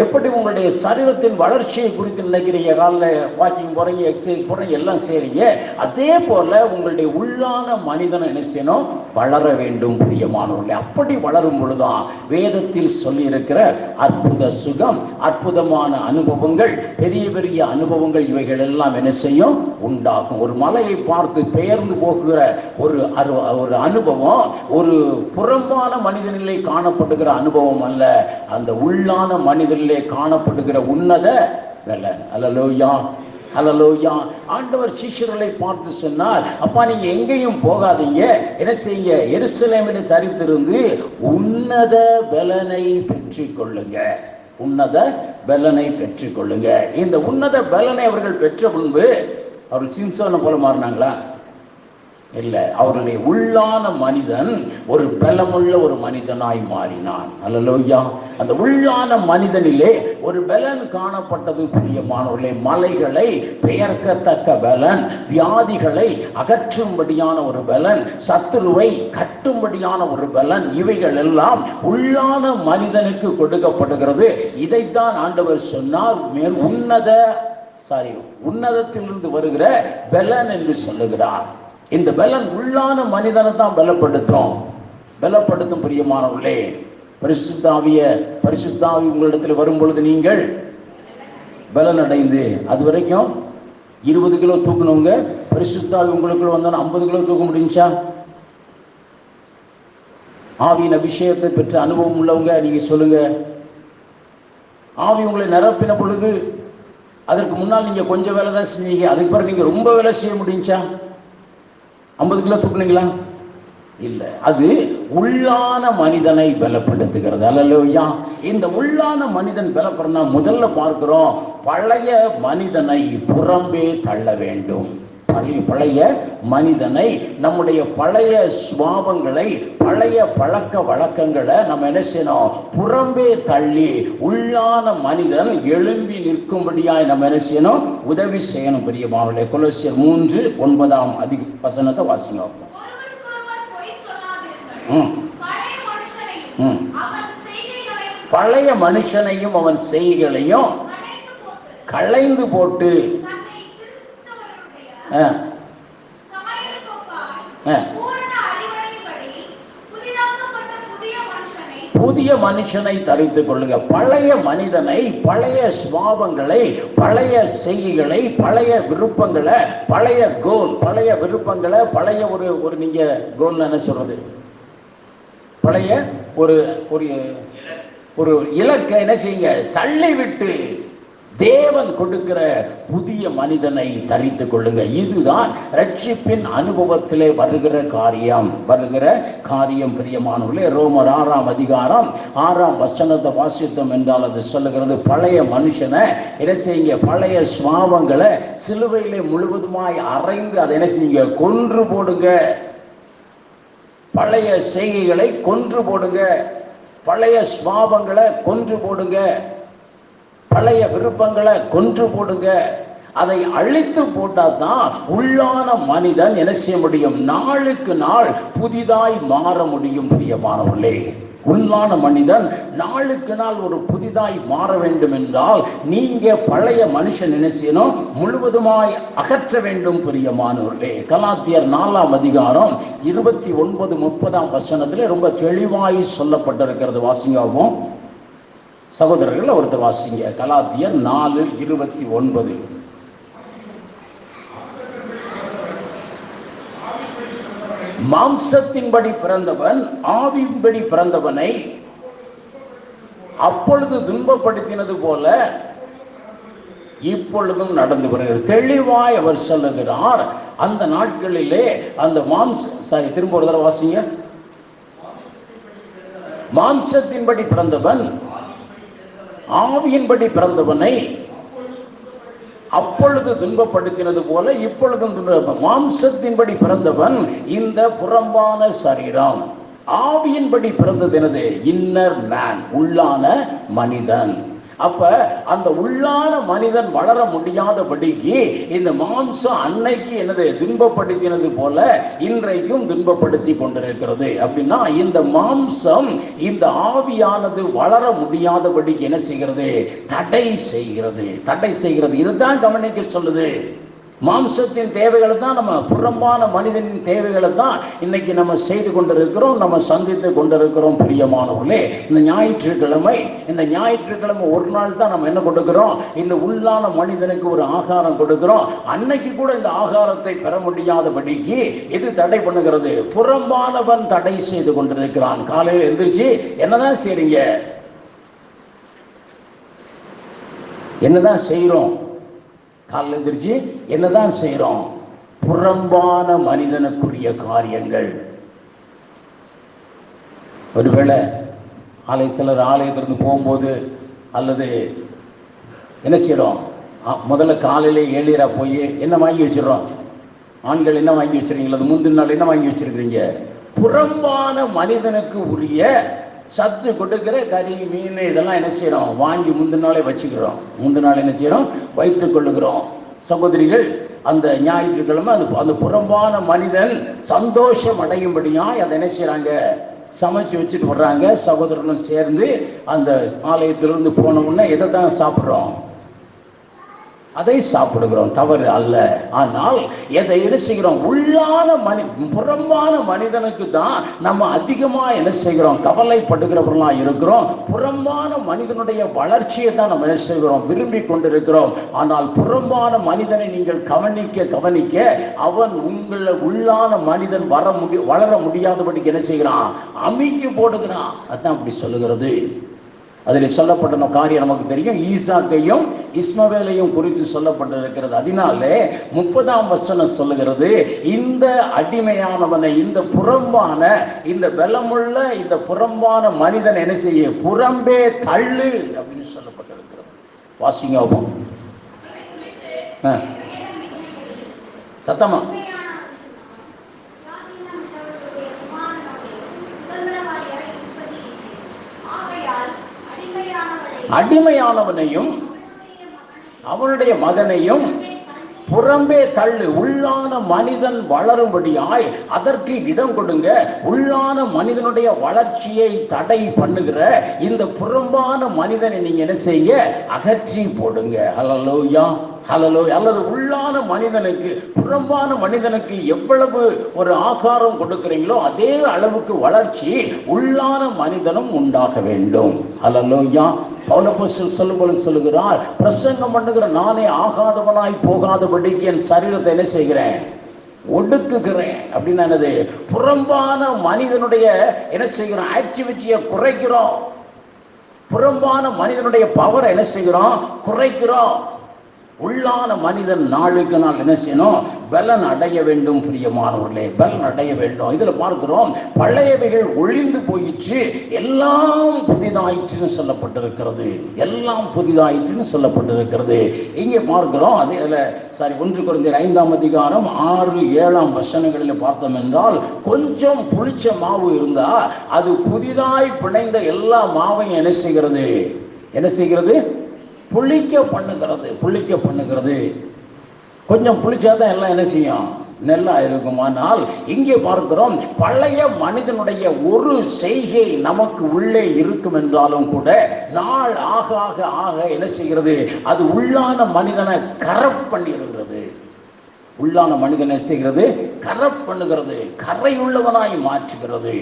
எப்படி உங்களுடைய சரீரத்தின் வளர்ச்சியை குறித்து நினைக்கிறீங்க, காலையில் வாக்கிங் போகிறீங்க, எக்ஸசைஸ் போடுறீங்க, எல்லாம் செய்றீங்க, அதே போல உங்களுடைய உள்ளான மனிதனை என்ன செய்யணும், வளர வேண்டும். பிரியமானவர்களே, அப்படி வளரும் பொழுதுதான் வேதத்தில் சொல்லி இருக்கிற அற்புத சுகம், அற்புதமான அனுபவங்கள், பெரிய பெரிய அனுபவங்கள், இவைகள் எல்லாம் என்ன செய்யும், உண்டாகும். ஒரு மலையை பார்த்து பெயர்ந்து போகிற ஒரு அனுபவம் ஒரு புறம்பான மனிதனிலே காணப்படுகிற அனுபவம் அல்ல, அந்த உள்ளான மனிதனிலே காணப்படுகிற உன்னத பலன். அல்லேலூயா, அல்லேலூயா. ஆண்டவர் சீஷர்களை பார்த்து சொன்னார், அப்பா நீங்க எங்கேயும் போகாதீங்க, என்ன செய்யுங்க, எருசலேமில் தரித்திருந்து உன்னத பலனை பெற்றுக் கொள்ளுங்க. உன்னத பலனை பெற்றுக் கொள்ளுங்க. இந்த உன்னத பலனை அவர்கள் பெற்ற முன்பு அவர்கள் சிம்சோனை போல மாறினாங்களா? இல்லை. அவருடைய உள்ளான மனிதன் ஒரு பலமுள்ள ஒரு மனிதனாய் மாறினான். அல்லேலூயா. அந்த உள்ளான மனிதனிலே ஒரு பலன் காணப்பட்டது. பிரியமானவர்களே, மலைகளை பெயர்க்கத்தக்க பலன், வியாதிகளை அகற்றும்படியான ஒரு பலன், சத்துருவை கட்டும்படியான ஒரு பலன், இவைகள் எல்லாம் உள்ளான மனிதனுக்கு கொடுக்கப்படுகிறது. இதைத்தான் ஆண்டவர் சொன்னார், உன்னதத்திலிருந்து வருகிற பலன் என்று சொல்லுகிறார். இந்த பலன் உள்ளான மனிதனை தான் பலப்படுத்தும். பிரியமானவர்களே, பரிசுத்தாவி உங்களிடத்தில் வரும் பொழுது நீங்கள் பலன் அடைந்து, அது வரைக்கும் 20 கிலோ தூக்கணுங்க. பரிசுத்தாவி உங்களுக்குள்ள வந்தாலும் 50 கிலோ தூக்க முடிஞ்சா? ஆவியின் அபிஷேகத்தை பெற்ற அனுபவம் உள்ளவங்க நீங்க சொல்லுங்க. ஆவி உங்களை நிரப்பின பொழுது அதற்கு முன்னால் நீங்க கொஞ்சம் வேலை தான் செஞ்சீங்க, அதுக்கு பிறகு நீங்க ரொம்ப வேலை செய்ய முடிஞ்சா? 50 கிலோ தூக்குனீங்களா? இல்லை. அது உள்ளான மனிதனை பலப்படுத்துகிறது. அல்லேலூயா. இந்த உள்ளான மனிதன் பலப்படுறா முதல்ல பார்க்கிறோம், பழைய மனிதனை புறம்பே தள்ள வேண்டும். பழைய மனிதனை, நம்முடைய பழைய சுபாவங்களை, பழைய பழக்க வழக்கங்களை நம்ம என்ன செய்யணும்? புறம்பே தள்ளி உள்ளான மனிதன் எழும்பி நிற்கும்படியாய் நம்ம என்ன செய்யணும்? உதவி செய்யணும். பிரியமானவர்களே, கொலோசியர் 3:9 வசனத்தை வாசிங்க. பழைய மனுஷனையும் அவன் செய்கைகளையும் களைந்து போட்டு புதிய மனுஷனை தரித்துக் கொள்ளுங்க. பழைய மனிதனை, பழைய சுபாவங்களை, பழைய செய்கைகளை, பழைய விருப்பங்களை, பழைய கோல், பழைய விருப்பங்களை, பழைய ஒரு நீங்க கோல் என்ன சொல்றது, பழைய ஒரு இலக்கை என்ன செய்யுங்க? தள்ளிவிட்டு தேவன் கொடுக்கிற புதிய மனிதனை தரித்துக் கொள்ளுங்க. இதுதான் ரட்சிப்பின் அனுபவத்திலே வருகிற காரியம். பிரியமானவர்களே, ரோமர் 6:6 வாசித்தோம் என்றால் அது சொல்லுகிறது, பழைய மனுஷனை என்ன செய்யுங்க? பழைய சுபாவங்களை சிலுவையிலே முழுவதுமாய் அறைந்து அதை என்ன செய்யுங்க? கொன்று போடுங்க. பழைய செய்கைகளை கொன்று போடுங்க, பழைய சுபாவங்களை கொன்று போடுங்க, பழைய விருப்பங்களை கொன்று போடுங்க. அதை அழித்து போட்டாதான் உள்ளான மனிதன் என்ன செய்ய முடியும்? நாளுக்கு நாள் புதிதாய் மாற முடியும். பிரியமானவர்களே, உள்ளான மனிதன் நாளுக்கு நாள் ஒரு புதிதாய் மாற வேண்டும் என்றால் நீங்க பழைய மனுஷன் என்ன செய்யணும்? முழுவதுமாய் அகற்ற வேண்டும். பிரியமானவர்களே, கலாத்தியர் 4:29-30 வசனத்திலே ரொம்ப தெளிவாய் சொல்லப்பட்டிருக்கிறது. வாசிங்காவும் சகோதரர்கள் ஒருத்தர் வாசிங்க. கலாத்தியர் 4:29. மாம்சத்தின்படி பிறந்தவன் ஆவியின்படி பிறந்தவனை அப்பொழுது துன்பப்படுத்தினது போல இப்பொழுதும் நடந்து வருகிறது. தெளிவாய் அவர் சொல்லுகிறார். அந்த நாட்களிலே அந்த திரும்ப ஒரு தடவை வாசிங்க. மாம்சத்தின்படி பிறந்தவன் ஆவியின்படி பிறந்தவனை அப்பொழுது துன்பப்படுத்தினது போல இப்பொழுதும் மாம்சத்தின்படி பிறந்தவன் இந்த புறம்பான சரீரம், ஆவியின்படி பிறந்தது என்னது? இன்னர் மேன், உள்ளான மனிதன். அப்ப அந்த உள்ளான மனிதன் வளர முடியாதபடிக்கு இந்த மாம்சம் அன்னைக்கு என்னது? துன்பப்படுத்தினது போல இன்றைக்கும் துன்பப்படுத்தி கொண்டிருக்கிறது. அப்படின்னா இந்த மாம்சம், இந்த ஆவியானது வளர முடியாதபடிக்கு என்ன செய்கிறது? தடை செய்கிறது. இதுதான் கவனிக்க சொல்லுது. மாம்சத்தின் தேவைகளை தான், நம்ம புறம்பான மனிதனின் தேவைகளை தான் இன்னைக்கு நம்ம செய்து கொண்டிருக்கிறோம், நம்ம சந்தித்து கொண்டிருக்கிறோம். பிரியமானவர்களே, இந்த ஞாயிற்றுக்கிழமை ஒரு நாள் தான் நம்ம என்ன கொடுக்கிறோம்? இந்த உள்ளான மனிதனுக்கு ஒரு ஆகாரம் கொடுக்கிறோம். அன்னைக்கு கூட இந்த ஆகாரத்தை பெற முடியாதபடிக்கு இது தடை பண்ணுகிறது. புறம்பானவன் தடை செய்து கொண்டிருக்கிறான். காலையில் எந்திரிச்சு என்னதான் செய்றீங்க? என்னதான் செய்யறோம்? காலையில் எந்திரிச்சு என்னதான் செய்யறோம்? புறம்பான மனிதனுக்குரிய காரியங்கள். ஒருவேளை சிலர் ஆலயத்திலிருந்து போகும்போது அல்லது என்ன செய்கிறோம்? முதல்ல காலையிலே ஏழியராக போய் என்ன வாங்கி வச்சிடறோம்? ஆண்கள் என்ன வாங்கி வச்சுருக்கீங்களா? அது முந்தின நாள் என்ன வாங்கி வச்சுருக்கிறீங்க? புறம்பான மனிதனுக்கு உரிய சத்து கொடுக்கிற கறி, மீன் இதெல்லாம் என்ன செய்கிறோம்? வாங்கி முந்தின நாளே வச்சுக்கிறோம். முந்தின நாள் என்ன செய்கிறோம்? வைத்துக் கொள்ளுகிறோம். சகோதரிகள், அந்த ஞாயிற்றுக்கிழமை அந்த புறம்பான மனிதன் சந்தோஷம் அடையும்படியாக அதை என்ன செய்கிறாங்க? சமைச்சு வச்சுட்டு வர்றாங்க. சகோதரர்களும் சேர்ந்து அந்த ஆலயத்திலிருந்து போன உடனே எதை தான் சாப்பிட்றோம்? அதை சாப்பிடுகிறோம், தவறு அல்ல. ஆனால் எதை என்ன செய்கிறோம்? உள்ளான புறம்பான மனிதனுக்கு தான் நம்ம அதிகமாக என்ன செய்கிறோம்? கவலைப்படுகிறவர்களா இருக்கிறோம். புறம்பான மனிதனுடைய வளர்ச்சியை தான் நம்ம என்ன செய்கிறோம்? விரும்பி கொண்டிருக்கிறோம். ஆனால் புறம்பான மனிதனை நீங்கள் கவனிக்க அவன் உங்களை உள்ளான மனிதன் வளர முடியாதபடிக்கு என்ன செய்கிறான்? அமிக்கி போடுகிறான். அதான் அப்படி சொல்லுகிறது. அதில் சொல்லப்பட்ட காரியம் நமக்கு தெரியும். ஈசாக்கையும் இஸ்மவேலையும் குறித்து சொல்லப்பட்டிருக்கிறது. அதனாலே 30ஆம் வசனம் சொல்லுகிறது, இந்த அடிமையானவனை, இந்த புறம்பான, இந்த பலமுள்ள இந்த புறம்பான மனிதன் என்ன செய்ய? புறம்பே தள்ளு அப்படின்னு சொல்லப்பட்டிருக்கிறது. வாசிங்க சத்தமா. அடிமையானவனையும் அவனுடைய மகனையும் புறம்பே தள்ளு. உள்ளான மனிதன் வளரும்படியாய் அதற்கு இடம் கொடுங்க. உள்ளான மனிதனுடைய வளர்ச்சியை தடை பண்ணுகிற இந்த புறம்பான மனிதனை நீங்க என்ன செய்ய? அகற்றி போடுங்க. ஹல்லேலூயா, ஹல்லேலூயா. அல்லது உள்ளான மனிதனுக்கு, புறம்பான மனிதனுக்கு எவ்வளவு ஒரு ஆகாரம் கொடுக்கிறீங்களோ அதே அளவுக்கு வளர்ச்சி உள்ளான மனிதனும் உண்டாக வேண்டும். ஹல்லேலூயா. பவுலப்போஸ்தலன் சொல்லும்போது சொல்லுகிறார், பிரசங்கம் பண்ணுகிற நானே ஆகாதவனாய் போகாதபடிக்கு என் சரீரத்தை என்ன செய்கிறேன்? ஒடுக்குகிறேன். அப்படின்னா என்னது? புறம்பான மனிதனுடைய என்ன செய்கிறோம்? ஆக்டிவிட்டியை குறைக்கிறோம். புறம்பான மனிதனுடைய பவரை என்ன செய்கிறோம்? குறைக்கிறோம். உள்ளான மனிதன் நாளுக்கு நாள் என்ன செய்யணும்? பலன் அடைய வேண்டும். பிரியமானவர்களே, பலன் அடைய வேண்டும். இதுல பார்க்கிறோம், பழையவைகள் ஒழிந்து போயிற்று, எல்லாம் புதிதாயிற்றுன்னு சொல்லப்பட்டிருக்கிறது. எல்லாம் புதிதாயிற்றுன்னு சொல்லப்பட்டிருக்கிறது. இங்கே பார்க்கிறோம். அதே 1 கொரிந்தியர் 5ஆம் அதிகாரம் 6, 7ஆம் வசனங்களில் பார்த்தோம் என்றால், கொஞ்சம் புளிச்ச மாவு இருந்தா அது புதிதாய் பிணைந்த எல்லா மாவையும் என்ன செய்கிறது? என்ன செய்கிறது? புளிக்க பண்ணுகிறது. கொஞ்சம் புளிச்சாதான் எல்லாம் என்ன செய்யும்? நெல்லா இருக்கும். ஆனால் இங்கே பார்க்கிறோம், பழைய மனிதனுடைய ஒரு செய்கை நமக்கு உள்ளே இருக்கும் என்றாலும் கூட நாள் ஆக ஆக ஆக என்ன செய்கிறது? அது உள்ளான மனிதனை கரப்ட் பண்ணி இருக்கிறது. உள்ளான மனிதனை செய்கிறது? கரப்ட் பண்ணுகிறது, கரையுள்ளவனாய் மாற்றுகிறது.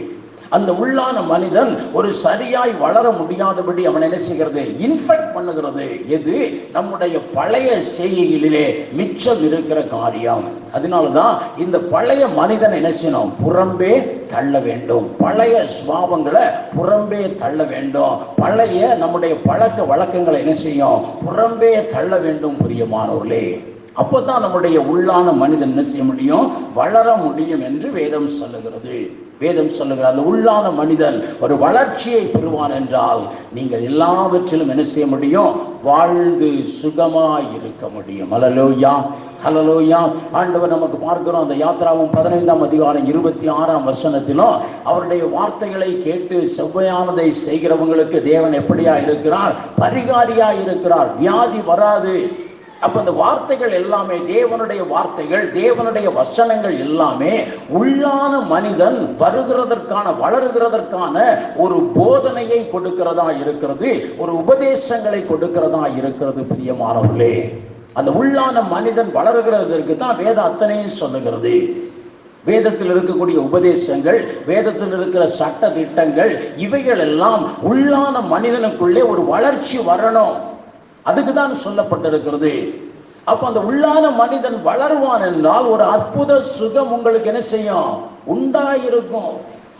அந்த உள்ளான மனிதன் ஒரு சரியாய் வளர முடியாதபடி அவன் என்ன செய்கிறது? இன்ஃபெக்ட் பண்ணுகிறது. எது? நம்முடைய பழைய செய்கைகளிலே மிச்சம் இருக்கிற காரியம். அதனாலதான் இந்த பழைய மனிதன் என்ன செய்யணும்? புறம்பே தள்ள வேண்டும். பழைய சுபாவங்களை புறம்பே தள்ள வேண்டும். பழைய நம்முடைய பழக்க வழக்கங்களை என்ன செய்யும்? புறம்பே தள்ள வேண்டும். பிரியமானவர்களே, அப்போதான் நம்முடைய உள்ளான மனிதன் என்ன செய்ய முடியும்? வளர முடியும் என்று வேதம் சொல்லுகிறது. வேதம் சொல்லுகிறது, அந்த உள்ளான மனிதன் ஒரு வளர்ச்சியை பெறுவான் என்றால் நீங்கள் எல்லாவற்றிலும் என்ன செய்ய முடியும்? வாழ்ந்து சுகமாய் இருக்க முடியும். ஹல்லேலூயா, ஹல்லேலூயா. ஆண்டவர் நமக்கு பார்க்கிறோம், அந்த யாத்ராவும் 15ஆம் அதிகாரம் 26ஆம் வசனத்திலும் அவருடைய வார்த்தைகளை கேட்டு செவ்வையானதை செய்கிறவங்களுக்கு தேவன் எப்படியா இருக்கிறார்? பரிகாரியா இருக்கிறார். வியாதி வராது. அப்ப அந்த வார்த்தைகள் எல்லாமே, தேவனுடைய வார்த்தைகள், தேவனுடைய வசனங்கள் எல்லாமே உள்ளான மனிதன் வருகிறதற்கான, வளருகிறதற்கான ஒரு போதனையை கொடுக்கிறதா இருக்கிறது, ஒரு உபதேசங்களை கொடுக்கிறதா இருக்கிறது. பிரியமானவர்களே, அந்த உள்ளான மனிதன் வளருகிறதற்கு தான் வேதம் அத்தனையும் சொல்லுகிறது. வேதத்தில் இருக்கக்கூடிய உபதேசங்கள், வேதத்தில் இருக்கிற சட்ட திட்டங்கள், இவைகள் எல்லாம் உள்ளான மனிதனுக்குள்ளே ஒரு வளர்ச்சி வரணும், அதுக்கு தான் சொல்லப்பட்டிருக்கிறது. அப்ப அந்த உள்ளான மனிதன் வளருவான் என்றால் ஒரு அற்புத சுகம் உங்களுக்கு என்ன செய்யும்? உண்டாயிருக்கும்.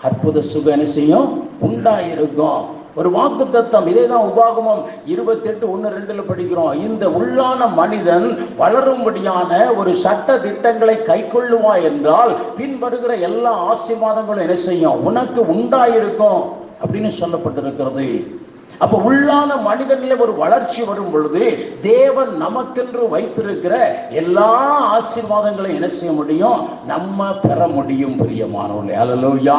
அற்புத சுகம் என்ன செய்யும்? உண்டாயிருக்கும். ஒரு வாக்குத்தத்தம், இதேதான் உபாகமம் 28:1-2 படிக்கிறோம். இந்த உள்ளான மனிதன் வளரும்படியான ஒரு சட்ட திட்டங்களை கை கொள்ளுவா என்றால் பின் வருகிற எல்லா ஆசீர்வாதங்களும் என்ன செய்யும்? உனக்கு உண்டாயிருக்கும் அப்படின்னு சொல்லப்பட்டிருக்கிறது. அப்ப உள்ளான மனிதனிலே ஒரு வளர்ச்சி வரும் பொழுது தேவன் நமக்கென்று வைத்திருக்கிற எல்லா ஆசீர்வாதங்களையும் என்ன செய்ய முடியும்? நம்ம பெற முடியும் பிரியமானவர்களே. ஹல்லேலூயா,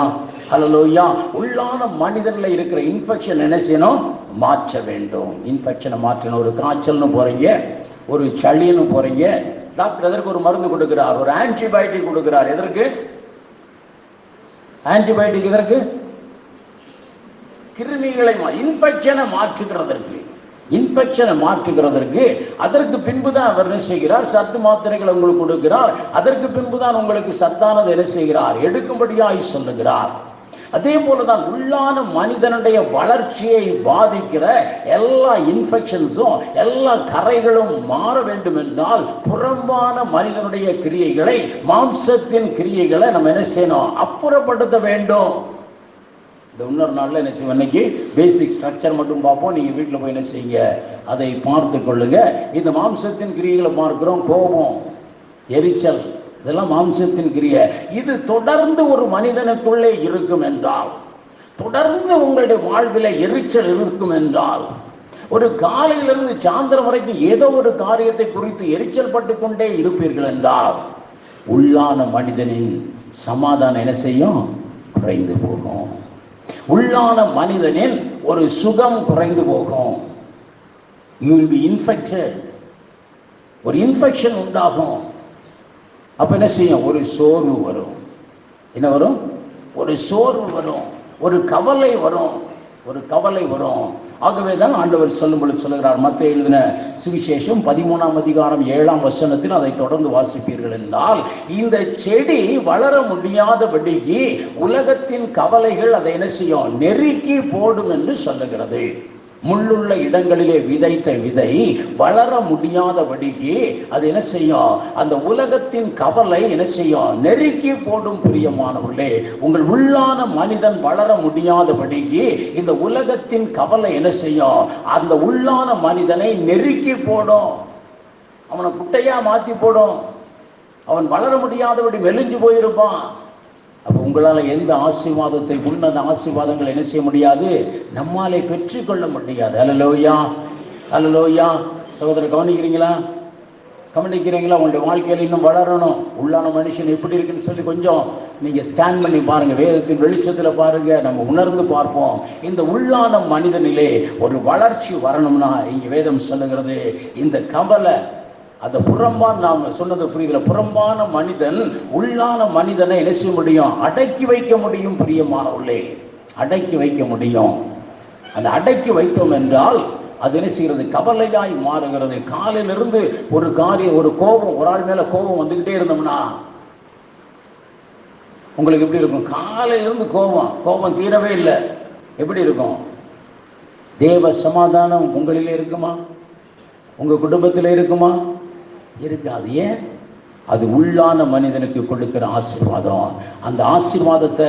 ஹல்லேலூயா. உள்ளான மனிதனில் இருக்கிற இன்ஃபெக்ஷன் என்ன செய்யணும்? மாற்ற வேண்டும். இன்ஃபெக்ஷனை மாற்றணும். ஒரு காய்ச்சல்னு போறீங்க, ஒரு சளின்னு போறீங்க, டாக்டர் எதற்கு ஒரு மருந்து கொடுக்கிறார்? ஒரு ஆன்டிபயோட்டிக் கொடுக்கிறார். எதற்கு ஆன்டிபயோட்டிக்? எதற்கு? கிருமிகளை இன்ஃபெக்ஷனை மாற்றுகிறதற்கு, இன்ஃபெக்ஷனை மாற்றுகிறதற்கு. அதற்கு பின்புதான் அவர் என்ன செய்கிறார்? சத்து மாத்திரைகளை உங்களுக்கு கொடுக்கிறார். அதற்கு பின்புதான் உங்களுக்கு சத்தானது என்ன செய்கிறார்? எடுக்கும்படியாய் சொல்லுகிறார். அதே போலதான் உள்ளான மனிதனுடைய வளர்ச்சியை பாதிக்கிற எல்லா இன்ஃபெக்ஷன்ஸும் எல்லா கரைகளும் மாற வேண்டும் என்றால் புறம்பான மனிதனுடைய கிரியைகளை, மாம்சத்தின் கிரியைகளை நம்ம என்ன செய்யணும்? அப்புறப்படுத்த வேண்டும். இந்த இன்னொரு நாளில் என்ன செய்வோம்? இன்னைக்கு பேசிக் ஸ்ட்ரக்சர் மட்டும் பார்ப்போம். நீங்கள் வீட்டில் போய் என்ன செய்யுங்க? அதை பார்த்து கொள்ளுங்க. இந்த மாம்சத்தின் கிரியைகளை பார்க்கிறோம். கோபம், எரிச்சல், இதெல்லாம் மாம்சத்தின் கிரியை. இது தொடர்ந்து ஒரு மனிதனுக்குள்ளே இருக்கும் என்றால், தொடர்ந்து உங்களுடைய வாழ்வில் எரிச்சல் இருக்கும் என்றால், ஒரு காலையிலிருந்து சாயந்தரம் வரைக்கும் ஏதோ ஒரு காரியத்தை குறித்து எரிச்சல் பட்டு கொண்டே இருப்பீர்கள் என்றால், உள்ளான மனிதனின் சமாதானம் என்ன செய்யும்? குறைந்து போகும். உள்ளான மனிதனின் ஒரு சுகம் குறைந்து போகும். You will be infected. ஒரு இன்ஃபெக்ஷன் உண்டாகும். அப்ப என்ன செய்யும்? ஒரு சோர்வு வரும். என்ன வரும்? ஒரு சோர்வு வரும், ஒரு கவலை வரும், ஒரு கவலை வரும். ஆகவே தான் ஆண்டவர் சொல்லும்பொழுது சொல்லுகிறார், மத்தேயு எழுதின சுவிசேஷம் 13ஆம் அதிகாரம் 7ஆம் வசனத்தில் அதை தொடர்ந்து வாசிப்பீர்கள் என்றால், இந்த செடி வளர முடியாதபடிக்கு உலகத்தின் கவலைகள் அதை என்ன செய்யும்? நெருக்கி போடும் என்று சொல்லுகிறது. முள்ளுள்ள இடங்களிலே விதைத்த விதை வளர முடியாதபடிக்கு அது என்ன செய்யும்? அந்த உலகத்தின் கவலை என்ன செய்யும்? நெருக்கி போடும். பிரியமானவர்களே, உங்கள் உள்ளான மனிதன் வளர முடியாதபடிக்கு இந்த உலகத்தின் கவலை என்ன செய்யும்? அந்த உள்ளான மனிதனை நெருக்கி போடும். அவனை குட்டையா மாத்தி போடும். அவன் வளர முடியாதபடி மெலிஞ்சு போயிருப்பான். அப்போ உங்களால் எந்த ஆசீர்வாதத்தை, உன்னத ஆசீர்வாதங்களை என்ன செய்ய முடியாது? நம்மாலே பெற்றுக்கொள்ள முடியாது. ஹல்லேலூயா, ஹல்லேலூயா. சகோதரர், கவனிக்கிறீங்களா? கவனிக்கிறீங்களா? உங்களுடைய வாழ்க்கையில் இன்னும் வளரணும். உள்ளான மனுஷன் எப்படி இருக்குன்னு சொல்லி கொஞ்சம் நீங்கள் ஸ்கேன் பண்ணி பாருங்க. வேதத்தின் வெளிச்சத்தில் பாருங்க. நம்ம உணர்ந்து பார்ப்போம். இந்த உள்ளான மனிதனிலே ஒரு வளர்ச்சி வரணும்னா இங்கே வேதம் சொல்லுகிறது, இந்த கவலை, அந்த புறம்பான, நாம் சொன்னது புரியுதுல, புறம்பான மனிதன் உள்ளான மனிதனை என்ன செய்ய முடியும்? அடக்கி வைக்க முடியும். பிரியமானவர்களே, அடக்கி வைக்க முடியும். அந்த அடக்கி வைத்தோம் என்றால் அது என்ன செய்கிறது? கவலையாய் மாறுகிறது. காலையிலிருந்து ஒரு காரியம், ஒரு கோபம், ஒரு ஆள் மேல கோபம் வந்துகிட்டே இருந்தோம்னா உங்களுக்கு எப்படி இருக்கும்? காலையிலிருந்து கோபம் தீரவே இல்லை, எப்படி இருக்கும்? தேவ சமாதானம் உங்களிலே இருக்குமா? உங்க குடும்பத்தில் இருக்குமா? இருக்காது. ஏன்? அது உள்ளான மனிதனுக்கு கொடுக்கிற ஆசீர்வாதம். அந்த ஆசீர்வாதத்தை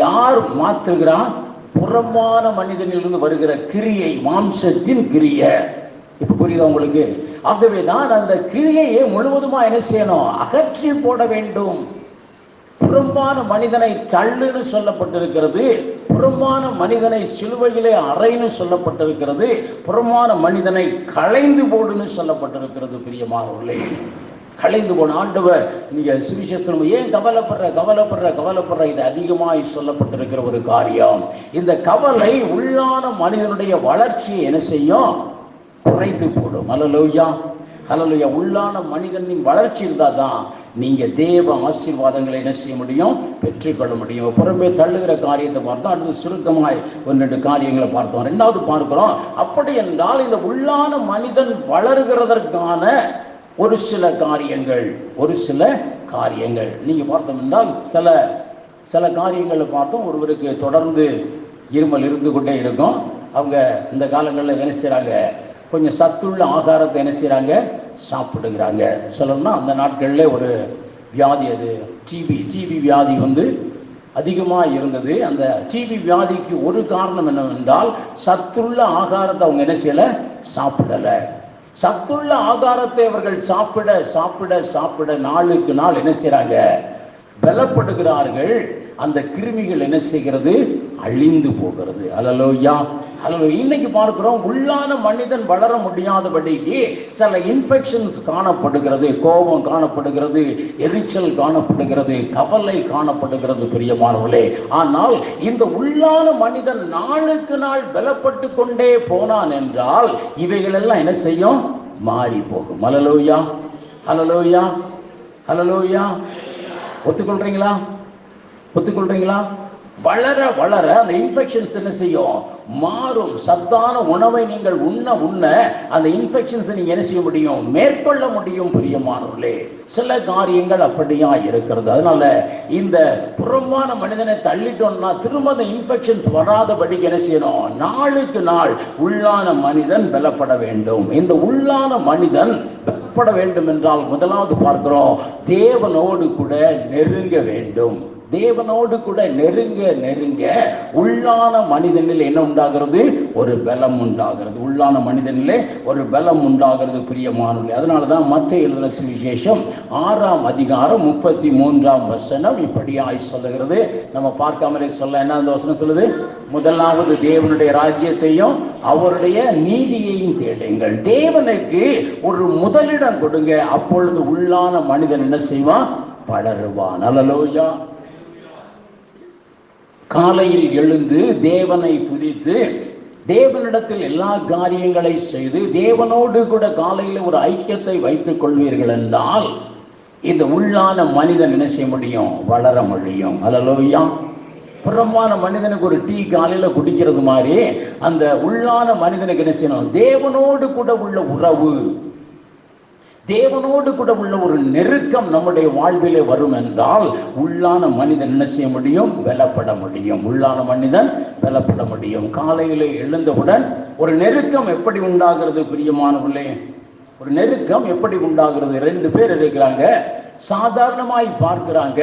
யார் மாற்றுகிறான்? புறமான மனிதனிலிருந்து வருகிற கிரியை, மாம்சத்தின் கிரியை. இப்ப புரியுதா உங்களுக்கு? ஆகவே தான் அந்த கிரியையை முழுவதுமா என்ன செய்யணும்? அகற்றி போட வேண்டும். புறம்பான மனிதனை தள்ளுன்னு சொல்லப்பட்டிருக்கிறது. புறமான மனிதனை சிலுவையிலே அறைன்னு சொல்லப்பட்டிருக்கிறது. புறமான மனிதனை களைந்து போடுன்னு சொல்லப்பட்டிருக்கிறது. பிரியமானவர்களே, களைந்து போன ஆண்டவர், நீங்க சுவிசேஷம் ஏன் கவலைப்படுற இது அதிகமாய் சொல்லப்பட்டிருக்கிற ஒரு காரியம். இந்த கவலை உள்ளான மனிதனுடைய வளர்ச்சியை என்ன செய்யும்? குறைத்து போடும். ஹல்லேலூயா, ஹல்லேலூயா. உள்ளான மனிதனின் வளர்ச்சி இருந்தால் தான் நீங்க தேவ ஆசீர்வாதங்களை என்ன செய்ய முடியும்? பெற்றுக்கொள்ள முடியும். புறம்பே தள்ளுகிற காரியத்தை பார்த்தோம். அடுத்து சுருக்கமாய் 1-2 காரியங்களை பார்த்தோம். 2வது பார்க்கிறோம், அப்படி என்றால் இந்த உள்ளான மனிதன் வளருகிறதற்கான ஒரு சில காரியங்கள் நீங்க பார்த்தோம் என்றால் சில காரியங்களை பார்த்தோம். ஒருவருக்கு தொடர்ந்து இருமல் இருந்து கொண்டே இருக்கும். அவங்க இந்த காலங்களில் என்ன செய்றாங்க? கொஞ்சம் சத்துள்ள ஆகாரத்தை என்ன செய்கிறாங்க? சாப்பிடுகிறாங்க. சொல்லணும்னா அந்த நாட்களில் ஒரு வியாதி, அது டிபி வியாதி அதிகமாக இருந்தது. அந்த டிபி வியாதிக்கு ஒரு காரணம் என்னவென்றால் சத்துள்ள ஆகாரத்தை அவங்க என்ன செய்யலை? சாப்பிடலை. சத்துள்ள ஆகாரத்தை அவர்கள் சாப்பிட நாளுக்கு நாள் என்ன செய்கிறாங்க? பலப்படுகிறார்கள். அந்த கிருமிகள் என்ன செய்கிறது? அழிந்து போகிறது. ஹல்லேலூயா, இன்னைக்கு பார்க்கிறோம், உள்ளான மனிதன் வளர முடியாதபடிக்கு சில இன்ஃபெக்ஷன்ஸ் காணப்படுகிறது, கோபம் காணப்படுகிறது, எரிச்சல் காணப்படுகிறது, கவலை காணப்படுகிறது பிரியமானவர்களே. ஆனால் இந்த உள்ளான மனிதன் நாளுக்கு நாள் பலப்பட்டு கொண்டே போனான் என்றால் இவைகள் எல்லாம் என்ன செய்யும்? மாறி போகும். ஹல்லேலூயா, ஹல்லேலூயா, ஹல்லேலூயா. ஒத்துக்கொள்றீங்களா? ஒத்துக்கொள்றீங்களா? வளர வளர அந்த இன்ஃபெக்ஷன்ஸ் என்ன செய்யும்? மாறும். சத்தான உணவை நீங்கள் உண்ண உண்ண அந்த இன்ஃபெக்ஷன்ஸ் நீங்க என்ன செய்ய முடியும்? மேற்கொள்ள முடியும் பிரியமானவர்களே. சில காரியங்கள் அப்படியா இருக்கிறது. அதனால இந்த புறமான மனிதனை தள்ளிட்டோம்னா திரும்ப அந்த இன்ஃபெக்ஷன்ஸ் வராதபடிக்கு என்ன செய்யணும்? நாளுக்கு நாள் உள்ளான மனிதன் பலப்பட வேண்டும். இந்த உள்ளான மனிதன் பலப்பட வேண்டும் என்றால் முதலாவது பார்க்கிறோம், தேவனோடு கூட நெருங்க வேண்டும். தேவனோடு கூட நெருங்க நெருங்க உள்ளான மனிதனில் என்ன உண்டாகிறது? ஒரு பலம் உண்டாகிறது. உள்ளான மனிதனிலே ஒரு பலம் உண்டாகிறது பிரியமானவர்களே. அதனாலதான் மத்தேயு எழுதின சுவிசேஷம் 6ஆம் அதிகாரம் 33ஆம் வசனம் இப்படியாய் சொல்லுகிறது. நம்ம பார்க்காமலே சொல்ல என்ன அந்த வசனம் சொல்லுது? முதலாவது தேவனுடைய ராஜ்யத்தையும் அவருடைய நீதியையும் தேடுங்கள். தேவனுக்கு ஒரு முதலிடம் கொடுங்க. அப்பொழுது உள்ளான மனிதன் என்ன செய்வான்? வளருவான். ஹல்லேலூயா. காலையில் எழுந்து தேவனை துதித்து தேவனிடத்தில் எல்லா காரியங்களை செய்து தேவனோடு கூட காலையில் ஒரு ஐக்கியத்தை வைத்துக் கொள்வீர்கள் என்றால் இந்த உள்ளான மனிதன் என்ன செய்ய முடியும்? வளர முடியும். ஹல்லேலூயா. புறமான மனிதனுக்கு ஒரு டீ காலையில குடிக்கிறது மாதிரி அந்த உள்ளான மனிதனுக்கு என்ன செய்யணும்? தேவனோடு கூட உள்ள உறவு, தேவனோடு கூட உள்ள ஒரு நெருக்கம் நம்முடைய வாழ்விலே வரும் என்றால் உள்ளான மனிதன் என்ன செய்ய முடியும்? பலப்பட முடியும். உள்ளான மனிதன் பலப்பட முடியும். காலையிலே எழுந்தவுடன் ஒரு நெருக்கம் எப்படி உண்டாகிறது பிரியமானவர்களே? ஒரு நெருக்கம் எப்படி உண்டாகிறது? 2 பேர் இருக்கிறாங்க, சாதாரணமாய் பார்க்கிறாங்க,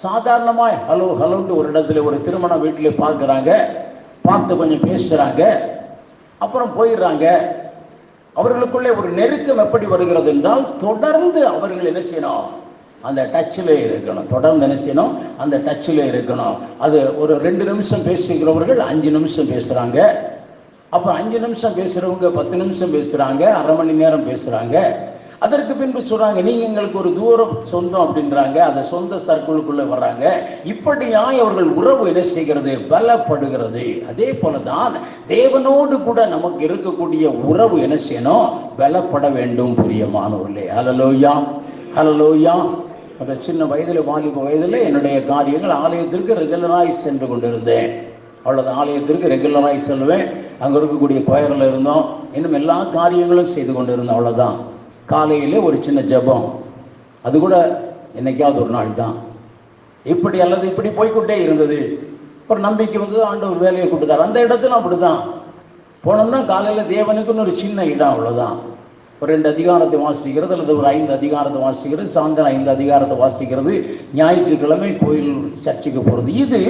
சாதாரணமாய் ஹலோ ஹலோன்னு ஒரு இடத்துல ஒரு திருமண வீட்டிலே பார்க்கிறாங்க, பார்த்து கொஞ்சம் பேசுறாங்க, அப்புறம் போயிடுறாங்க. அவர்களுக்குள்ளே ஒரு நெருக்கம் எப்படி வருகிறது என்றால் தொடர்ந்து அவர்கள் என்ன செய்யணும்? அந்த டச்சில் இருக்கணும். தொடர்ந்து என்ன செய்யணும்? அந்த டச்சில் இருக்கணும். அது ஒரு 2 நிமிஷம் பேசுகிறவர்கள் 5 நிமிஷம் பேசுறாங்க, அப்போ 5 நிமிஷம் பேசுறவங்க 10 நிமிஷம் பேசுறாங்க, அரை மணி நேரம் பேசுறாங்க. அதற்கு பின்பு சொல்றாங்க, நீங்க எங்களுக்கு ஒரு தூரம் சொந்தம் அப்படின்றாங்க. அந்த சொந்த சர்க்கிளுக்குள்ள வர்றாங்க. இப்படியாய் அவர்கள் உறவு என்ன செய்கிறது? பலப்படுகிறது. அதே போலதான் தேவனோடு கூட நமக்கு இருக்கக்கூடிய உறவு என்ன செய்யணும்? பலப்பட வேண்டும் பிரியமானவர்களே. ஹல்லேலூயா, ஹல்லேலூயா. ஒரு சின்ன வயதில், வாலிப வயதில் என்னுடைய காரியங்கள் ஆலயத்திற்கு ரெகுலராய் சென்று கொண்டிருந்தேன். அவ்வளோதான், ஆலயத்திற்கு ரெகுலராய் செல்வேன். அங்கே இருக்கக்கூடிய கோயிலில் இருந்தோம், இன்னும் எல்லா காரியங்களும் செய்து கொண்டு இருந்தோம். அவ்வளோதான். காலையிலே ஒரு சின்ன ஜெபம், அது கூட என்னைக்காவது ஒரு நாள் தான். இப்படி அல்லது இப்படி போய்கொண்டே இருந்தது. ஒரு நம்பிக்கை வந்து ஆண்டவர் வேலையை கொடுத்தார். அந்த இடத்துல அப்படிதான் போனோம்னா காலையில் தேவனுக்குன்னு ஒரு சின்ன இடம், அவ்வளோதான். ஒரு 2 அதிகாரத்தை வாசிக்கிறது அல்லது ஒரு 5 அதிகாரத்தை வாசிக்கிறது, சாயந்தரம் 5 அதிகாரத்தை வாசிக்கிறது, ஞாயிற்றுக்கிழமை கோயில் சர்ச்சுக்கு போகிறது. இது